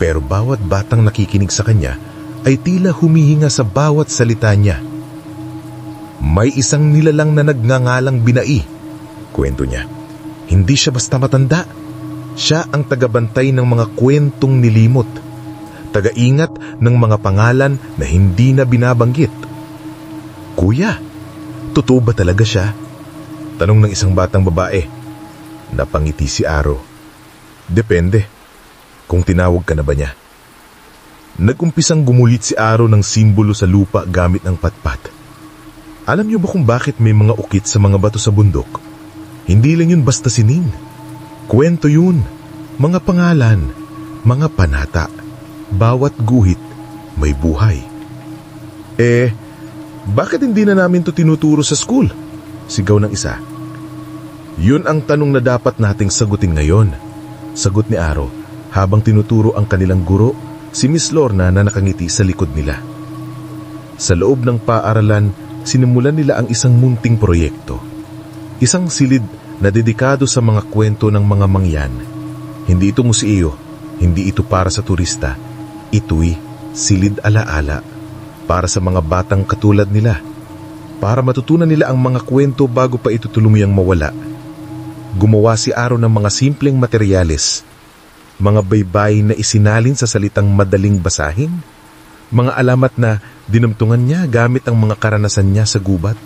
Pero bawat batang nakikinig sa kanya ay tila humihinga sa bawat salita niya. May isang nilalang na nagngangalang Binai. Kwento niya, hindi siya basta matanda. Siya ang tagabantay ng mga kwentong nilimot. Tagaingat ng mga pangalan na hindi na binabanggit. Kuya, totoo ba talaga siya? Tanong ng isang batang babae. Napangiti si Aro. Depende kung tinawag ka na ba niya. Nagumpisang gumuhit si Aro ng simbolo sa lupa gamit ang patpat. Alam niyo ba kung bakit may mga ukit sa mga bato sa bundok? Hindi lang yun basta sining. Kwento yun, mga pangalan, mga panata. Bawat guhit may buhay. Bakit hindi na namin to tinuturo sa school? Sigaw ng isa. Yun ang tanong na dapat nating sagutin ngayon. Sagot ni Aro habang tinuturo ang kanilang guro, si Miss Lorna na nakangiti sa likod nila. Sa loob ng paaralan, sinimulan nila ang isang munting proyekto. Isang silid na dedikado sa mga kwento ng mga mangyan. Hindi ito museo, hindi ito para sa turista. Ito'y silid alaala para sa mga batang katulad nila. Para matutunan nila ang mga kwento bago pa ito tuluyang mawala. Gumawa si Aro ng mga simpleng materyales. Mga baybay na isinalin sa salitang madaling basahin. Mga alamat na dinamtungan niya gamit ang mga karanasan niya sa gubat.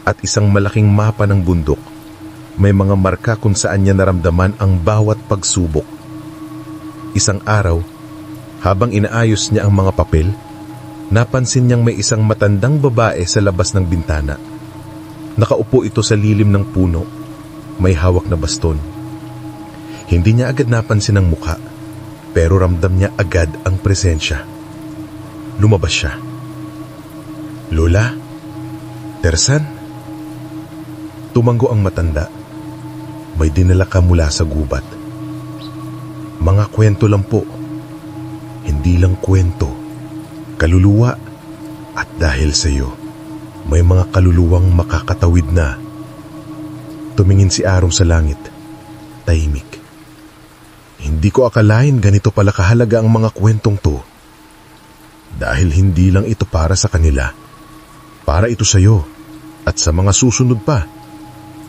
At isang malaking mapa ng bundok. May mga marka kung saan niya naramdaman ang bawat pagsubok. Isang araw, habang inaayos niya ang mga papel, napansin niyang may isang matandang babae sa labas ng bintana. Nakaupo ito sa lilim ng puno, may hawak na baston. Hindi niya agad napansin ang mukha, pero ramdam niya agad ang presensya. Lumabas siya. Lola? Tersan? Tumango ang matanda. May dinala ka mula sa gubat. Mga kwento lang po. Hindi lang kwento. Kaluluwa. At dahil sa iyo, may mga kaluluwang makakatawid na. Tumingin si Aro sa langit. Tahimik. Hindi ko akalain ganito pala kahalaga ang mga kwentong to. Dahil hindi lang ito para sa kanila. Para ito sa iyo at sa mga susunod pa.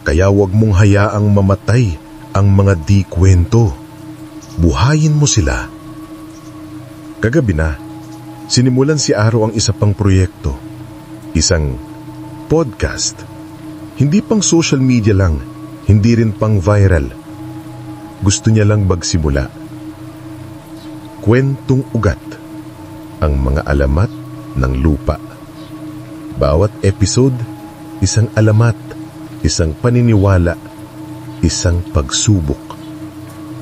Kaya huwag mong hayaang mamatay ang mga di kwento. Buhayin mo sila. Kagabi na, sinimulan si Aro ang isa pang proyekto. Isang podcast. Hindi pang social media lang, hindi rin pang viral. Gusto niya lang magsimula. Kwentong ugat. Ang mga alamat ng lupa. Bawat episode, isang alamat. Isang paniniwala, isang pagsubok.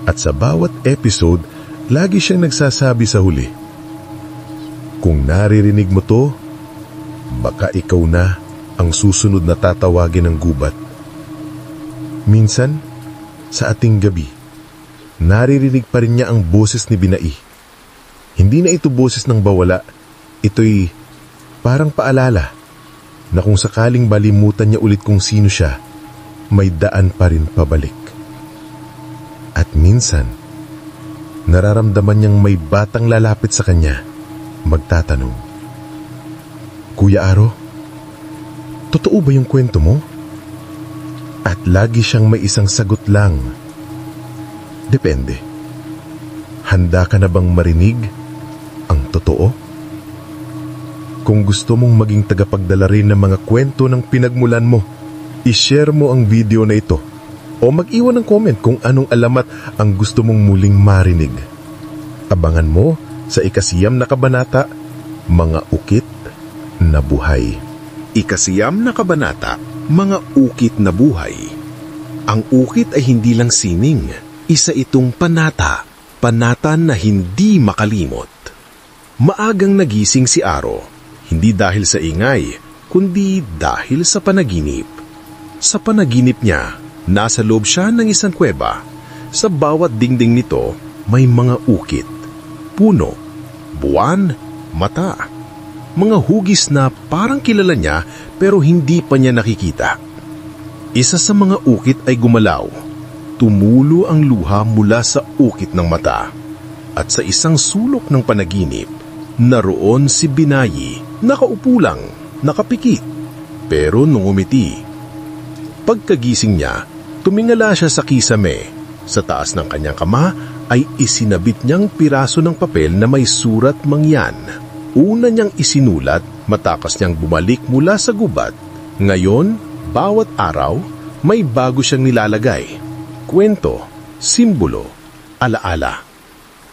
At sa bawat episode, lagi siyang nagsasabi sa huli, kung naririnig mo to, baka ikaw na ang susunod na tatawagin ng gubat. Minsan, sa ating gabi, naririnig pa rin niya ang boses ni Binai. Hindi na ito boses ng bawala, ito'y parang paalala na kung sakaling balimutan niya ulit kung sino siya, may daan pa rin pabalik. At minsan, nararamdaman niyang may batang lalapit sa kanya, magtatanong, Kuya Aro, totoo ba yung kwento mo? At lagi siyang may isang sagot lang, depende. Handa ka na bang marinig ang totoo? Kung gusto mong maging tagapagdala rin ng mga kwento ng pinagmulan mo, i-share mo ang video na ito o mag-iwan ng comment kung anong alamat ang gusto mong muling marinig. Abangan mo Sa 9 na kabanata, mga ukit na buhay. 9 na kabanata, mga ukit na buhay. Ang ukit ay hindi lang sining, isa itong panata, panatan na hindi makalimot. Maagang nagising si Aro, hindi dahil sa ingay, kundi dahil sa panaginip. Sa panaginip niya, nasa loob siya ng isang kuweba. Sa bawat dingding nito, may mga ukit, puno, buwan, mata. Mga hugis na parang kilala niya pero hindi pa niya nakikita. Isa sa mga ukit ay gumalaw. Tumulo ang luha mula sa ukit ng mata. At sa isang sulok ng panaginip, naroon si Binayi, nakaupo lang, nakapikit, pero nung umiti. Pagkagising niya, tumingala siya sa kisame. Sa taas ng kanyang kama ay isinabit niyang piraso ng papel na may surat mangyan. Una niyang isinulat matapos niyang bumalik mula sa gubat. Ngayon, bawat araw, may bago siyang nilalagay. Kwento, simbolo, alaala.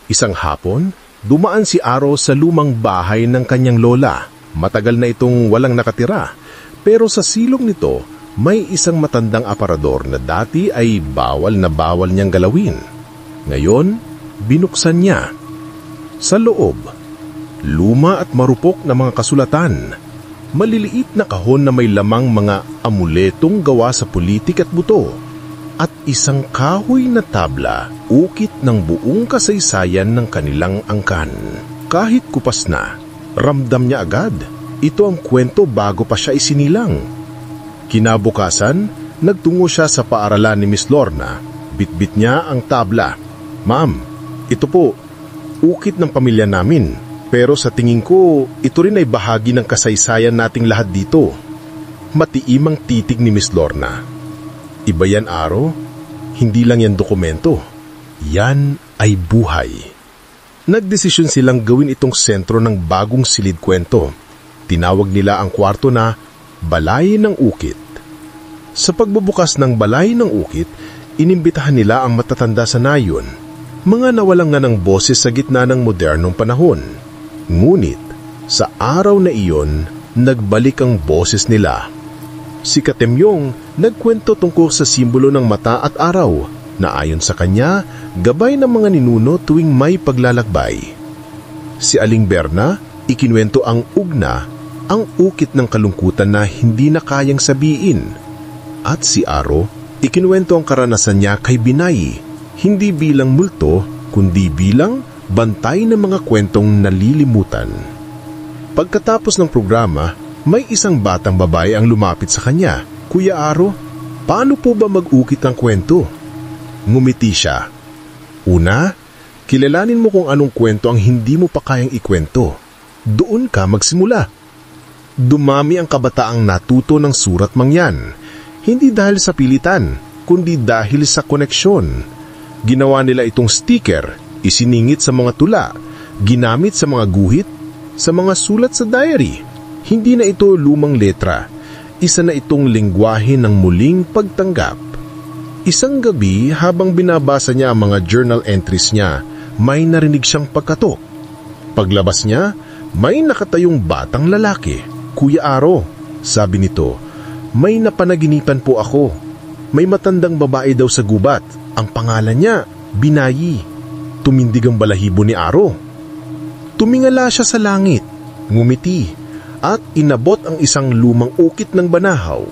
Isang hapon, dumaan si Aro sa lumang bahay ng kanyang lola. Matagal na itong walang nakatira, pero sa silong nito, may isang matandang aparador na dati ay bawal na bawal niyang galawin. Ngayon, binuksan niya. Sa loob, luma at marupok na mga kasulatan. Maliliit na kahon na may lamang mga amuletong gawa sa pulitik at buto. At isang kahoy na tabla, ukit ng buong kasaysayan ng kanilang angkan. Kahit kupas na, ramdam niya agad. Ito ang kwento bago pa siya isinilang. Kinabukasan, nagtungo siya sa paaralan ni Miss Lorna. Bitbit niya ang tabla. Ma'am, ito po, ukit ng pamilya namin. Pero sa tingin ko, ito rin ay bahagi ng kasaysayan nating lahat dito. Matiimang titig ni Miss Lorna. Iba yan, Aro. Hindi lang yan dokumento. Yan ay buhay. Nagdesisyon silang gawin itong sentro ng bagong silid kwento. Tinawag nila ang kwarto na Balay ng Ukit. Sa pagbubukas ng Balay ng Ukit, inimbitahan nila ang matatanda sa nayon, mga nawalang nga ng boses sa gitna ng modernong panahon. Ngunit, sa araw na iyon, nagbalik ang boses nila. Si Katemyong nagkwento tungkol sa simbolo ng mata at araw, na ayon sa kanya, gabay ng mga ninuno tuwing may paglalakbay. Si Aling Berna, ikinwento ang ugna, ang ukit ng kalungkutan na hindi na kayang sabihin. At si Aro, ikinuwento ang karanasan niya kay Binay, hindi bilang multo, kundi bilang bantay ng mga kwentong nalilimutan. Pagkatapos ng programa, may isang batang babae ang lumapit sa kanya. Kuya Aro, paano po ba mag-ukit ang kwento? Ngumiti siya. Una, kilalanin mo kung anong kwento ang hindi mo pa kayang ikwento. Doon ka magsimula. Dumami ang kabataang natuto ng surat mangyan. Hindi dahil sa pilitan, kundi dahil sa koneksyon. Ginawa nila itong sticker, isiningit sa mga tula, ginamit sa mga guhit, sa mga sulat sa diary. Hindi na ito lumang letra. Isa na itong lengguwahe ng muling pagtanggap. Isang gabi, habang binabasa niya ang mga journal entries niya, may narinig siyang pagkatok. Paglabas niya, may nakatayong batang lalaki. Kuya Aro, sabi nito, may napanaginipan po ako. May matandang babae daw sa gubat. Ang pangalan niya, Binayi. Tumindig ang balahibo ni Aro. Tumingala siya sa langit, ngumiti, at inabot ang isang lumang ukit ng banahaw.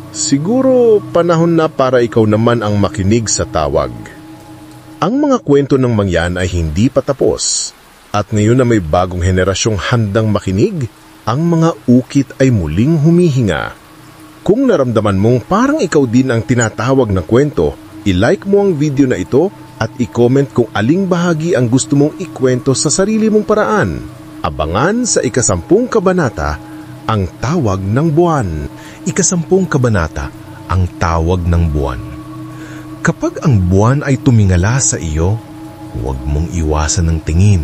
Siguro panahon na para ikaw naman ang makinig sa tawag. Ang mga kwento ng mangyan ay hindi pa tapos. At ngayon na may bagong henerasyong handang makinig, ang mga ukit ay muling humihinga. Kung naramdaman mong parang ikaw din ang tinatawag ng kwento, i-like mo ang video na ito at i-comment kung aling bahagi ang gusto mong ikwento sa sarili mong paraan. Abangan sa 10 kabanata, ang tawag ng buwan. 10 kabanata, ang tawag ng buwan. Kapag ang buwan ay tumingala sa iyo, huwag mong iwasan ng tingin.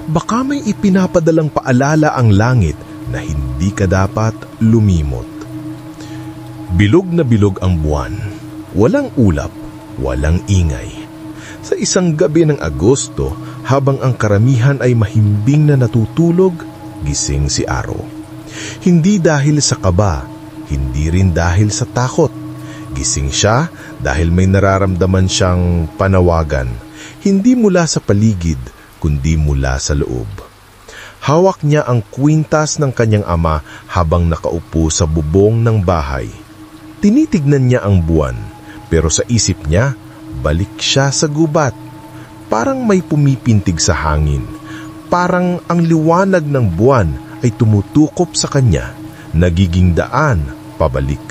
Baka may ipinapadalang paalala ang langit na hindi ka dapat lumimot. Bilog na bilog ang buwan. Walang ulap, walang ingay. Sa isang gabi ng Agosto, habang ang karamihan ay mahimbing na natutulog, gising si Aro. Hindi dahil sa kaba, hindi rin dahil sa takot. Gising siya dahil may nararamdaman siyang panawagan, hindi mula sa paligid, kundi mula sa loob. Hawak niya ang kwintas ng kanyang ama habang nakaupo sa bubong ng bahay. Tinitignan niya ang buwan, pero sa isip niya, balik siya sa gubat. Parang may pumipintig sa hangin. Parang ang liwanag ng buwan ay tumutukop sa kanya, nagiging daan pabalik.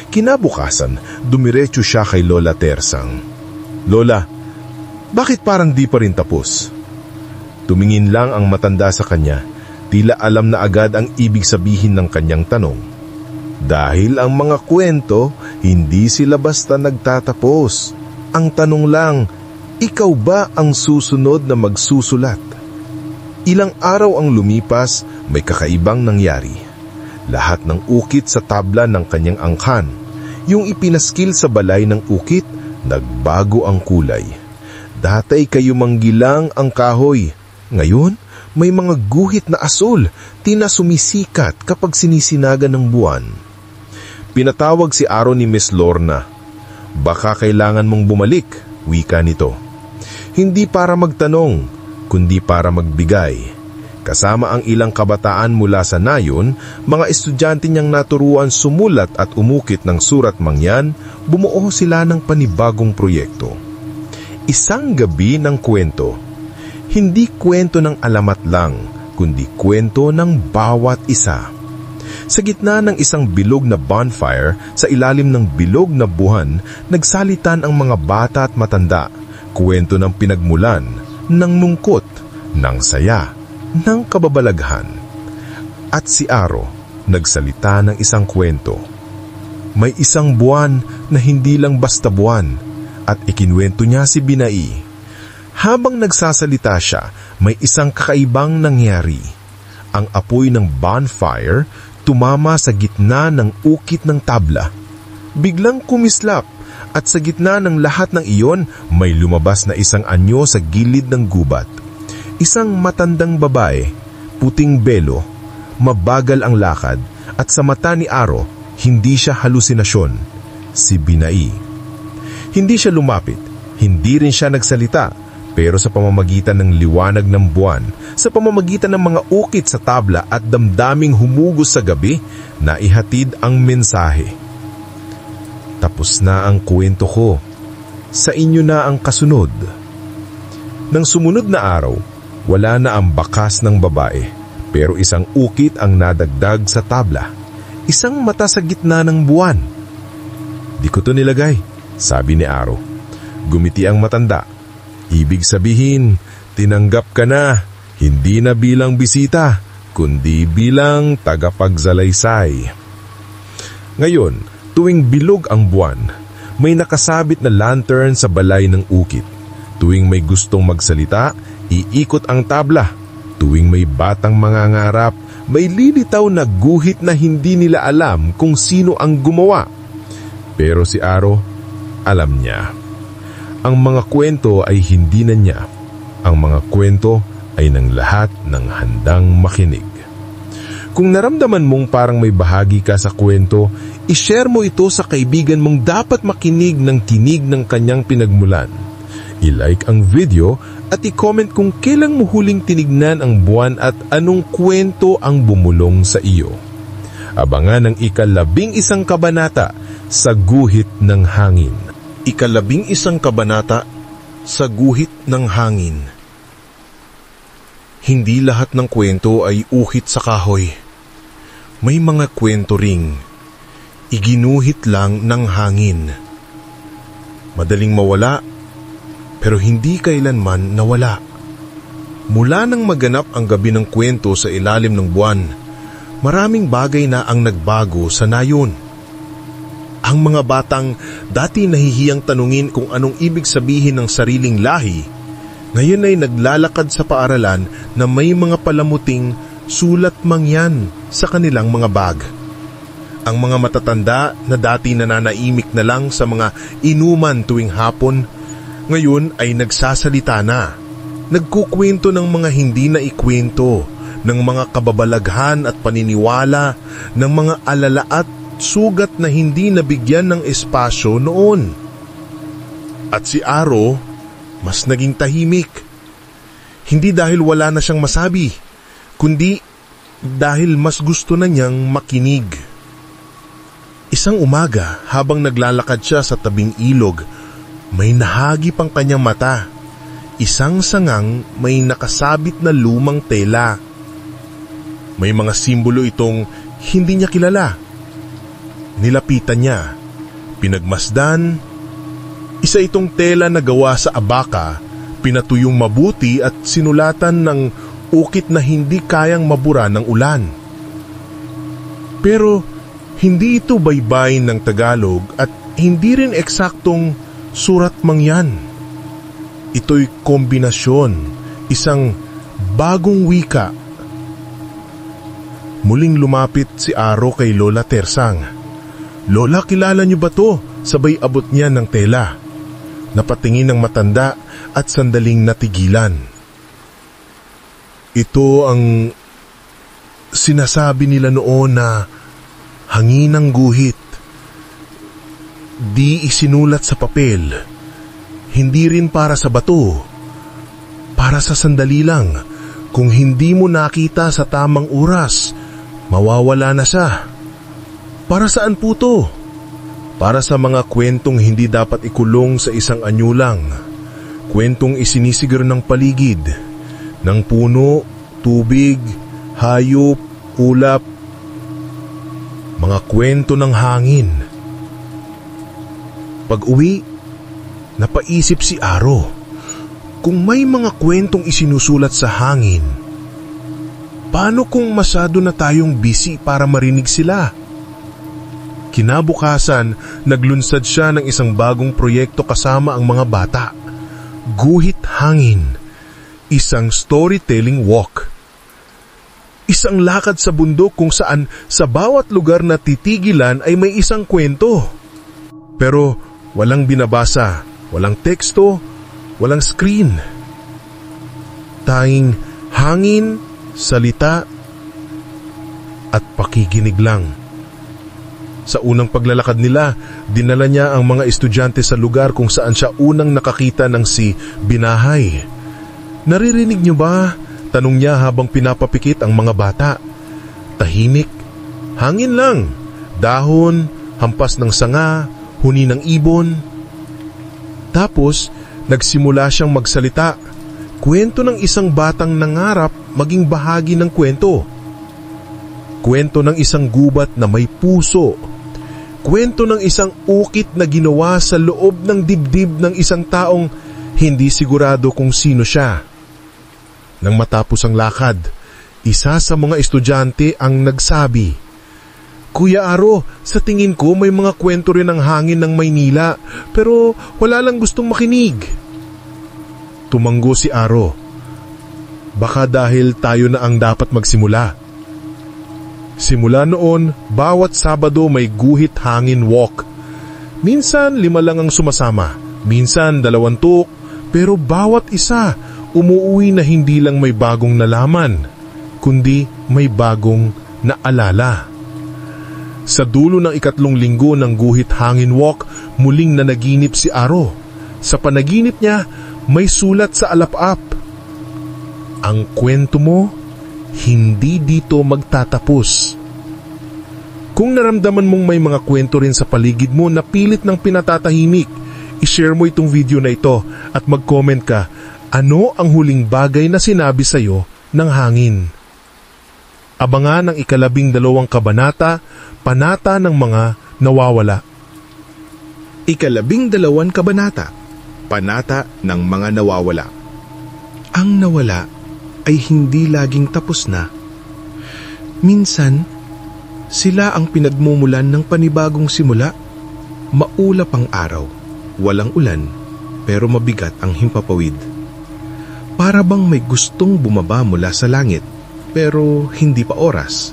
Kinabukasan, dumiretso siya kay Lola Tersang. "Lola, bakit parang di pa rin tapos?" Tumingin lang ang matanda sa kanya, tila alam na agad ang ibig sabihin ng kanyang tanong. Dahil ang mga kwento, hindi sila basta nagtatapos. Ang tanong lang, ikaw ba ang susunod na magsusulat? Ilang araw ang lumipas, may kakaibang nangyari. Lahat ng ukit sa tabla ng kanyang angkan, yung ipinaskil sa balay ng ukit, nagbago ang kulay. Dati kayo manggilang ang kahoy. Ngayon, may mga guhit na asul, tina sumisikat kapag sinisinaga ng buwan. Pinatawag si Aro ni Miss Lorna. "Baka kailangan mong bumalik," wika nito. Hindi para magtanong, kundi para magbigay. Kasama ang ilang kabataan mula sa nayon, mga estudyante niyang naturuan sumulat at umukit ng surat mangyan, bumuo sila ng panibagong proyekto. Isang gabi ng kwento. Hindi kwento ng alamat lang, kundi kwento ng bawat isa. Sa gitna ng isang bilog na bonfire, sa ilalim ng bilog na buwan, nagsalitan ang mga bata at matanda. Kwento ng pinagmulan, ng lungkot, ng saya, ng kababalaghan. At si Aro, nagsalita ng isang kwento. May isang buwan na hindi lang basta buwan, at ikinwento niya si Binai. Habang nagsasalita siya, may isang kakaibang nangyari. Ang apoy ng bonfire tumama sa gitna ng ukit ng tabla. Biglang kumislap at sa gitna ng lahat ng iyon, may lumabas na isang anyo sa gilid ng gubat. Isang matandang babae, puting belo, mabagal ang lakad at sa mata ni Aro, hindi siya halusinasyon. Si Binai. Hindi siya lumapit, hindi rin siya nagsalita. Pero sa pamamagitan ng liwanag ng buwan, sa pamamagitan ng mga ukit sa tabla at damdaming humugos sa gabi, naihatid ang mensahe. Tapos na ang kwento ko. Sa inyo na ang kasunod. Nang sumunod na araw, wala na ang bakas ng babae, pero isang ukit ang nadagdag sa tabla. Isang mata sa gitna ng buwan. "Di ko to nilagay," sabi ni Aro. Gumiti ang matanda. "Ibig sabihin, tinanggap ka na, hindi na bilang bisita, kundi bilang tagapagzalaysay." Ngayon, tuwing bilog ang buwan, may nakasabit na lantern sa balay ng ukit. Tuwing may gustong magsalita, iikot ang tabla. Tuwing may batang mangangarap, may lilitaw na guhit na hindi nila alam kung sino ang gumawa. Pero si Aro, alam niya. Ang mga kwento ay hindi na niya. Ang mga kwento ay ng lahat ng handang makinig. Kung naramdaman mong parang may bahagi ka sa kwento, ishare mo ito sa kaibigan mong dapat makinig ng tinig ng kanyang pinagmulan. I-like ang video at i-comment kung kailan mo huling tinignan ang buwan at anong kwento ang bumulong sa iyo. Abangan ang ika-11 kabanata sa Guhit ng Hangin. Ika-11 kabanata sa Guhit ng Hangin. Hindi lahat ng kwento ay uhit sa kahoy. May mga kwento ring iginuhit lang ng hangin. Madaling mawala, pero hindi kailanman nawala. Mula nang maganap ang gabi ng kwento sa ilalim ng buwan, maraming bagay na ang nagbago sa nayon. Ang mga batang dati nahihiyang tanungin kung anong ibig sabihin ng sariling lahi, ngayon ay naglalakad sa paaralan na may mga palamuting sulat mangyan sa kanilang mga bag. Ang mga matatanda na dati nananaimik na lang sa mga inuman tuwing hapon, ngayon ay nagsasalita na. Nagkukwento ng mga hindi na ikwento, ng mga kababalaghan at paniniwala, ng mga alala at sugat na hindi nabigyan ng espasyo noon. At si Aro, mas naging tahimik. Hindi dahil wala na siyang masabi, kundi dahil mas gusto na niyang makinig. Isang umaga, habang naglalakad siya sa tabing ilog, may nahagip ang kanyang mata. Isang sangang may nakasabit na lumang tela. May mga simbolo itong hindi niya kilala. Nilapitan niya, pinagmasdan. Isa itong tela na gawa sa abaka, pinatuyong mabuti at sinulatan ng ukit na hindi kayang mabura ng ulan. Pero hindi ito baybay ng Tagalog at hindi rin eksaktong surat mangyan. Ito'y kombinasyon, isang bagong wika. Muling lumapit si Aro kay Lola Tersang. "Lola, kilala niyo ba to?" Sabay abot niya ng tela. Napatingin ng matanda at sandaling natigilan. "Ito ang sinasabi nila noon na hangin ng guhit. Di isinulat sa papel. Hindi rin para sa bato. Para sa sandali lang. Kung hindi mo nakita sa tamang oras, mawawala na siya. Para saan po to? Para sa mga kwentong hindi dapat ikulong sa isang anyulang. Kwentong isinisiguro ng paligid, ng puno, tubig, hayop, ulap. Mga kwento ng hangin." Pag-uwi, napaisip si Aro, kung may mga kwentong isinusulat sa hangin, paano kung masyado na tayong busy para marinig sila? Kinabukasan, naglunsad siya ng isang bagong proyekto kasama ang mga bata. Guhit Hangin, isang storytelling walk. Isang lakad sa bundok kung saan sa bawat lugar na titigilan ay may isang kwento. Pero walang binabasa. Walang teksto, walang screen. Tanging hangin, salita, at pakikinig lang. Sa unang paglalakad nila, dinala niya ang mga estudyante sa lugar kung saan siya unang nakakita ng si Binahay. "Naririnig niyo ba?" tanong niya habang pinapapikit ang mga bata. Tahimik, hangin lang, dahon, hampas ng sanga, huni ng ibon. Tapos, nagsimula siyang magsalita. Kwento ng isang batang nangarap maging bahagi ng kwento. Kwento ng isang gubat na may puso. Kwento ng isang ukit na ginawa sa loob ng dibdib ng isang taong hindi sigurado kung sino siya. Nang matapos ang lakad, isa sa mga estudyante ang nagsabi, "Kuya Aro, sa tingin ko may mga kwento rin ng hangin ng Maynila, pero wala lang gustong makinig." Tumanggo si Aro. "Baka dahil tayo na ang dapat magsimula." Simula noon, bawat Sabado may Guhit Hangin Walk. Minsan 5 lang ang sumasama, minsan 2, pero bawat isa umuuwi na hindi lang may bagong nalaman, kundi may bagong naalala. Sa dulo ng 3 linggo ng Guhit Hangin Walk, muling nanaginip si Aro. Sa panaginip niya, may sulat sa alap-ap. "Ang kwento mo, hindi dito magtatapos." Kung naramdaman mong may mga kwento rin sa paligid mo na pilit ng pinatatahimik, i-share mo itong video na ito at mag-comment ka, ano ang huling bagay na sinabi sa'yo ng hangin? Abangan ang 12 kabanata, Panata ng mga nawawala. 12 kabanata, Panata ng mga nawawala. Ang nawala ay hindi laging tapos na. Minsan, sila ang pinagmumulan ng panibagong simula. Maulap ang araw, walang ulan, pero mabigat ang himpapawid. Para bang may gustong bumaba mula sa langit, pero hindi pa oras.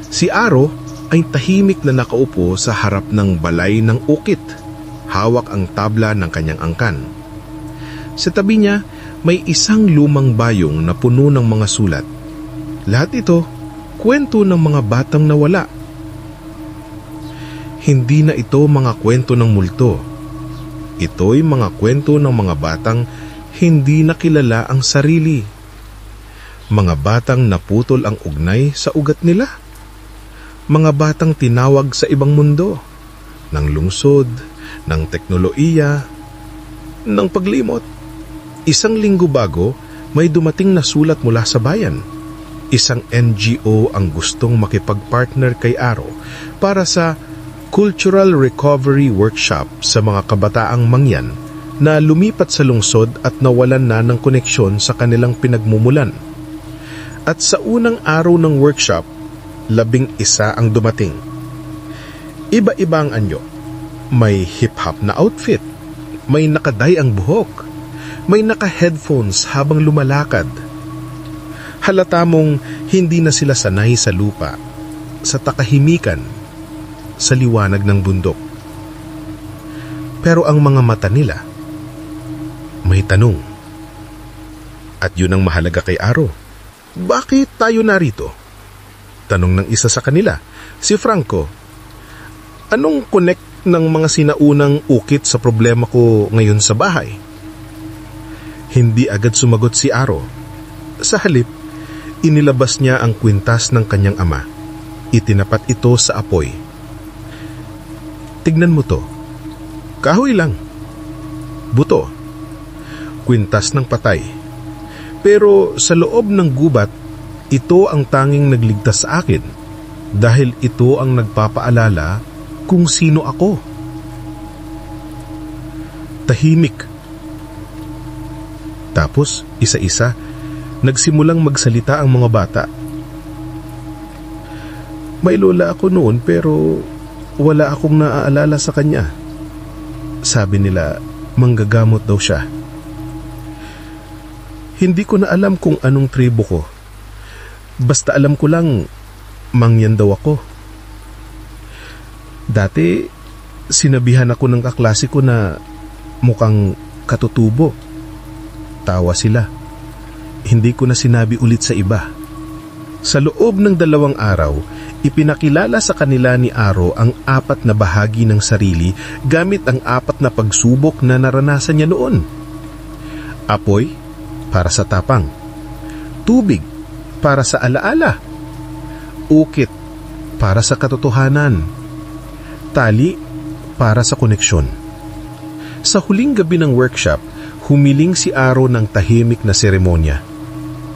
Si Aro ay tahimik na nakaupo sa harap ng balay ng ukit. Hawak ang tabla ng kanyang angkan. Sa tabi niya, may isang lumang bayong na puno ng mga sulat. Lahat ito, kwento ng mga batang nawala. Hindi na ito mga kwento ng multo. Ito'y mga kwento ng mga batang hindi nakilala ang sarili. Mga batang naputol ang ugnay sa ugat nila. Mga batang tinawag sa ibang mundo, ng lungsod, ng teknolohiya, ng paglimot. Isang linggo bago, may dumating na sulat mula sa bayan. Isang NGO ang gustong makipag-partner kay Aro para sa Cultural Recovery Workshop sa mga kabataang mangyan na lumipat sa lungsod at nawalan na ng koneksyon sa kanilang pinagmumulan. At sa unang araw ng workshop, 11 ang dumating. Iba-iba ang anyo. May hip-hop na outfit, may nakaday ang buhok, may naka-headphones habang lumalakad. Halata mong hindi na sila sanay sa lupa, sa takahimikan, sa liwanag ng bundok. Pero ang mga mata nila, may tanong. At yun ang mahalaga kay Aro. Bakit tayo narito? Tanong ng isa sa kanila, si Franco. Anong connect ng mga sinaunang ukit sa problema ko ngayon sa bahay? Hindi agad sumagot si Aro. Sa halip, inilabas niya ang kwintas ng kanyang ama. Itinapat ito sa apoy. Tignan mo to. Kahoy lang. Buto. Kwintas ng patay. Pero sa loob ng gubat, ito ang tanging nagligtas sa akin dahil ito ang nagpapaalala kung sino ako. Tahimik. Tapos, isa-isa, nagsimulang magsalita ang mga bata. May lola ako noon pero wala akong naaalala sa kanya. Sabi nila, manggagamot daw siya. Hindi ko na alam kung anong tribo ko. Basta alam ko lang, mangyan daw ako. Dati, sinabihan ako ng kaklase ko na mukhang katutubo. Tawa sila. Hindi ko na sinabi ulit sa iba. Sa loob ng 2 araw, ipinakilala sa kanila ni Aro ang 4 na bahagi ng sarili gamit ang 4 na pagsubok na naranasan niya noon. Apoy, para sa tapang. Tubig, para sa alaala. Ukit, para sa katotohanan. Tali, para sa koneksyon. Sa huling gabi ng workshop, humiling si Aro ng tahimik na seremonya.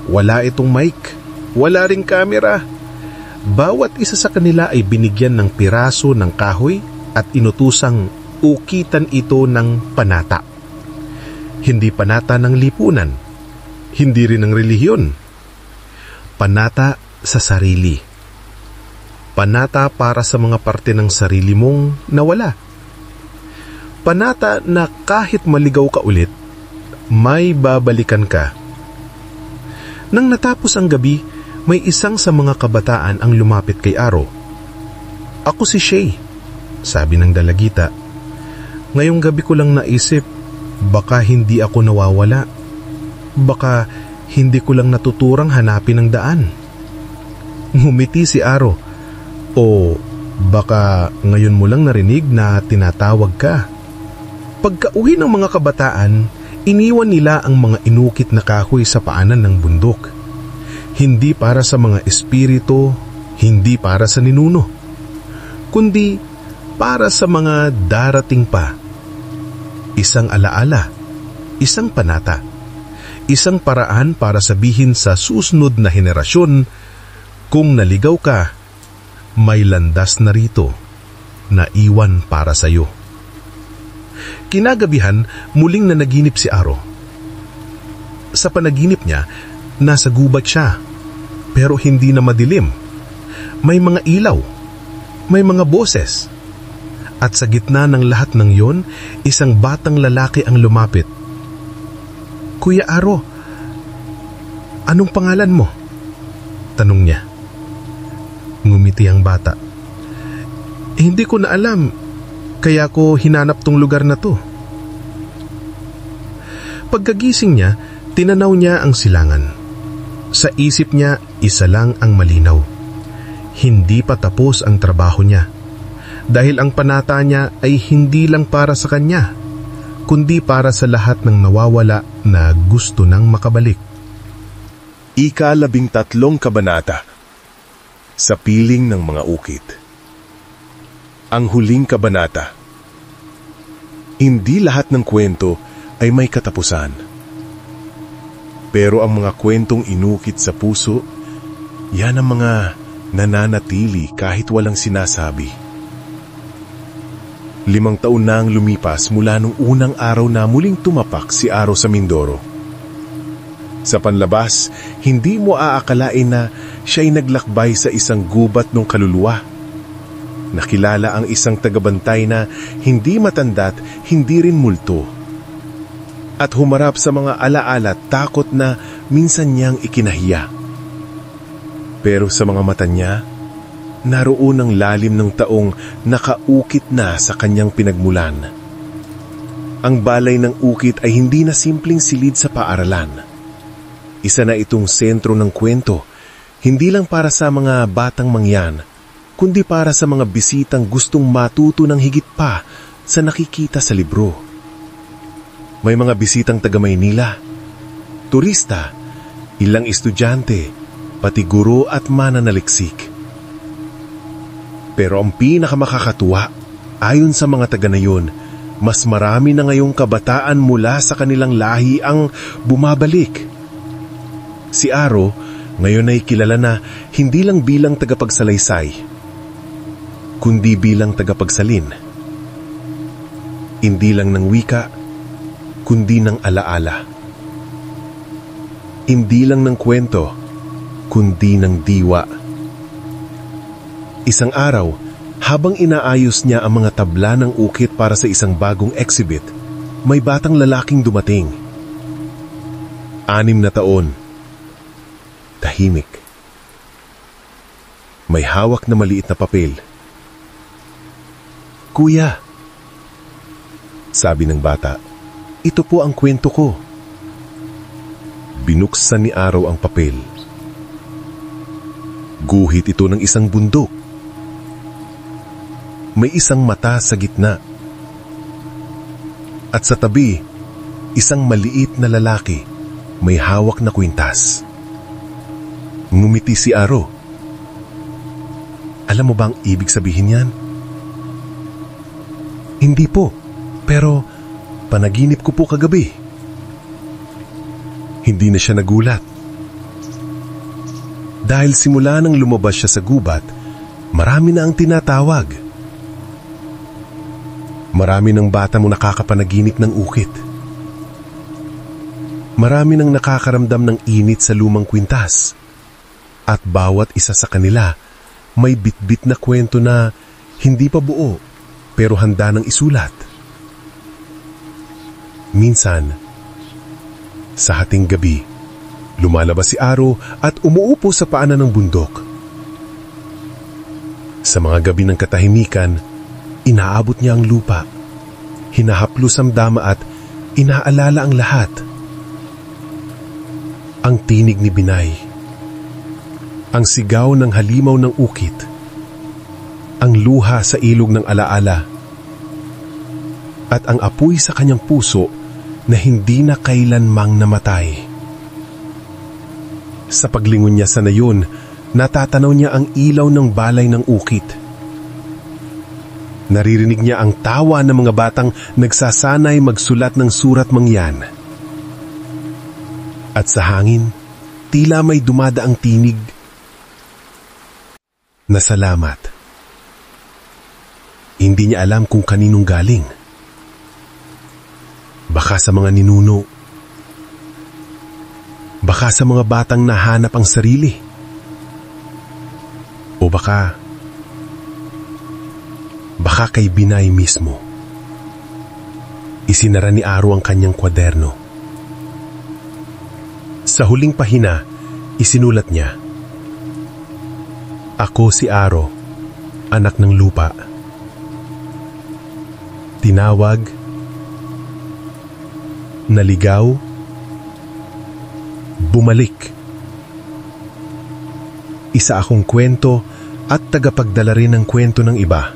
Wala itong mic, wala ring kamera. Bawat isa sa kanila ay binigyan ng piraso ng kahoy at inutusang ukitan ito ng panata. Hindi panata ng lipunan, hindi rin ng relihiyon. Panata sa sarili. Panata para sa mga parte ng sarili mong nawala. Panata na kahit maligaw ka ulit, may babalikan ka. Nang natapos ang gabi, may isang sa mga kabataan ang lumapit kay Aro. Ako si Shay, sabi ng dalagita. Ngayong gabi ko lang naisip, baka hindi ako nawawala. Baka hindi ko lang natuturang hanapin ang daan. Ngumiti si Aro. O baka ngayon mo lang narinig na tinatawag ka. Pagka-uwi ng mga kabataan, iniwan nila ang mga inukit na kahoy sa paanan ng bundok. Hindi para sa mga espiritu, hindi para sa ninuno, kundi para sa mga darating pa. Isang alaala, isang panata, isang paraan para sabihin sa susunod na henerasyon, kung naligaw ka, may landas na rito na iwan para sa iyo. Kinagabihan, muling nanaginip si Aro. Sa panaginip niya, nasa gubat siya, pero hindi na madilim. May mga ilaw, may mga boses. At sa gitna ng lahat ng yon, isang batang lalaki ang lumapit. Kuya Aro, anong pangalan mo? Tanong niya. Ngumiti ang bata. Hindi ko na alam, kaya ko hinanap tong lugar na to. Pagkagising niya, Tinanaw niya ang silangan. Sa isip niya, isa lang ang malinaw. Hindi pa tapos ang trabaho niya. Dahil ang panata niya ay hindi lang para sa kanya, kundi para sa lahat ng nawawala na gusto nang makabalik. Ika-13 kabanata. Sa piling ng mga ukit. Ang huling kabanata. Hindi lahat ng kwento ay may katapusan. Pero ang mga kwentong inukit sa puso, yan ang mga nananatili kahit walang sinasabi. 5 taon na ang lumipas mula nung unang araw na muling tumapak si Aro sa Mindoro. Sa panlabas, hindi mo aakalain na siya'y naglakbay sa isang gubat ng kaluluwa. Nakilala ang isang tagabantay na hindi matanda't hindi rin multo. At humarap sa mga alaala at takot na minsan niyang ikinahiya. Pero sa mga mata niya, naroon ang lalim ng taong nakaukit na sa kanyang pinagmulan. Ang balay ng ukit ay hindi na simpleng silid sa paaralan. Isa na itong sentro ng kwento, hindi lang para sa mga batang mangyan, kundi para sa mga bisitang gustong matuto ng higit pa sa nakikita sa libro. May mga bisitang taga Maynila, turista, ilang estudyante, pati guro at mananaliksik. Pero ang pinakamakakatuwa, ayon sa mga taga na yun, mas marami na ngayong kabataan mula sa kanilang lahi ang bumabalik. Si Aro ngayon ay kilala na hindi lang bilang tagapagsalaysay, kundi bilang tagapagsalin. Hindi lang ng wika, kundi ng alaala. Hindi lang ng kwento, kundi ng diwa. Isang araw, habang inaayos niya ang mga tabla ng ukit para sa isang bagong exhibit, may batang lalaking dumating. 6 na taon. Tahimik. May hawak na maliit na papel. "Kuya," sabi ng bata, "ito po ang kwento ko." Binuksan ni Aro ang papel. Guhit ito ng isang bundok. May isang mata sa gitna. At sa tabi, isang maliit na lalaki may hawak na kwintas. Ngumiti si Aro. "Alam mo ba ang ibig sabihin yan?" "Hindi po, pero panaginip ko po kagabi." Hindi na siya nagulat. Dahil simula nang lumabas siya sa gubat, marami na ang tinatawag. Marami ng bata mo nakakapanaginip ng ukit. Marami nang nakakaramdam ng init sa lumang kwintas. At bawat isa sa kanila may bitbit na kwento na hindi pa buo pero handa nang isulat. Minsan, sa hating gabi, lumalabas si Aro at umuupo sa paanan ng bundok. Sa mga gabi ng katahimikan, inaabot niya ang lupa, hinahaplos ang dama at inaalala ang lahat. Ang tinig ni Binay, ang sigaw ng halimaw ng ukit, ang luha sa ilog ng alaala, at ang apoy sa kanyang puso na hindi na kailanmang namatay. Sa paglingon niya sa nayon, natatanaw niya ang ilaw ng balay ng ukit. Naririnig niya ang tawa ng mga batang nagsasanay magsulat ng surat mangyan. At sa hangin, tila may dumadaang tinig na salamat. Hindi niya alam kung kaninong galing. Baka sa mga ninuno. Baka sa mga batang nahanap ang sarili. O baka kay Binay mismo. Isinara ni Aro ang kanyang kwaderno. Sa huling pahina, isinulat niya, "Ako si Aro, anak ng lupa. Tinawag, naligaw, bumalik. Isa akong kwento at tagapagdala rin ng kwento ng iba.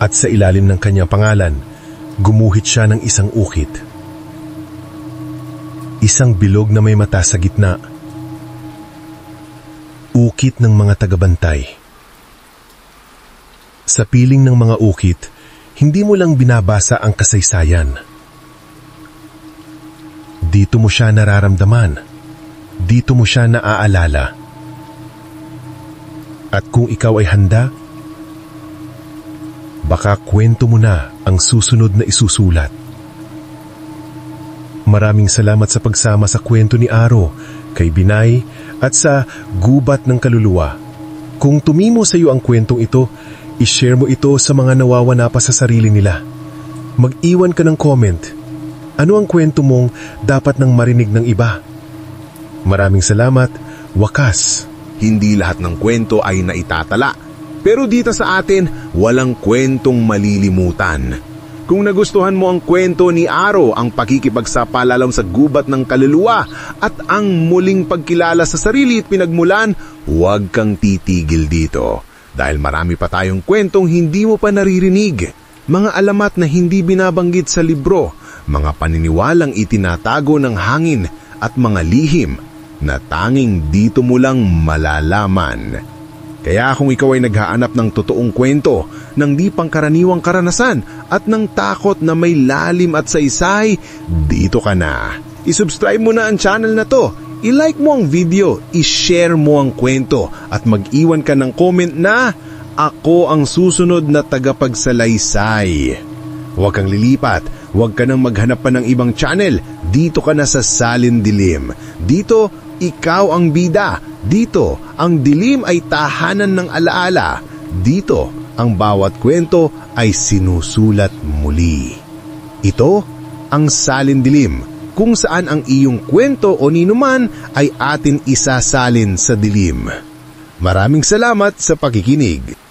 At sa ilalim ng kanyang pangalan, gumuhit siya ng isang ukit. Isang bilog na may mata sa gitna. Ukit ng mga tagabantay. Sa piling ng mga ukit, hindi mo lang binabasa ang kasaysayan. Dito mo siya nararamdaman. Dito mo siya naaalala. At kung ikaw ay handa, baka kwento mo na ang susunod na isusulat. Maraming salamat sa pagsama sa kwento ni Aro, kay Binay, at sa Gubat ng Kaluluwa. Kung tumimo sa iyo ang kwentong ito, i-share mo ito sa mga nawawana pa sa sarili nila. Mag-iwan ka ng comment. Ano ang kwento mong dapat nang marinig ng iba? Maraming salamat. Wakas. Hindi lahat ng kwento ay naitatala. Pero dito sa atin, walang kwentong malilimutan. Kung nagustuhan mo ang kwento ni Aro, ang pakikipagsapalalam sa gubat ng kaluluwa at ang muling pagkilala sa sarili at pinagmulan, huwag kang titigil dito. Dahil marami pa tayong kwentong hindi mo pa naririnig. Mga alamat na hindi binabanggit sa libro, mga paniniwalang itinatago ng hangin at mga lihim na tanging dito mo lang malalaman. Kaya kung ikaw ay naghahanap ng totoong kwento, ng di pangkaraniwang karanasan at ng takot na may lalim at saysay, dito ka na. I-subscribe mo na ang channel na to, i-like mo ang video, i-share mo ang kwento at mag-iwan ka ng comment na ako ang susunod na tagapagsalaysay. Huwag kang lilipat, huwag ka nang maghanap pa ng ibang channel, dito ka na sa Salin Dilim. Dito, ikaw ang bida. Dito, ang dilim ay tahanan ng alaala. Dito, ang bawat kwento ay sinusulat muli. Ito, ang Salin Dilim, kung saan ang iyong kwento o ninuman ay atin isasalin sa dilim. Maraming salamat sa pakikinig.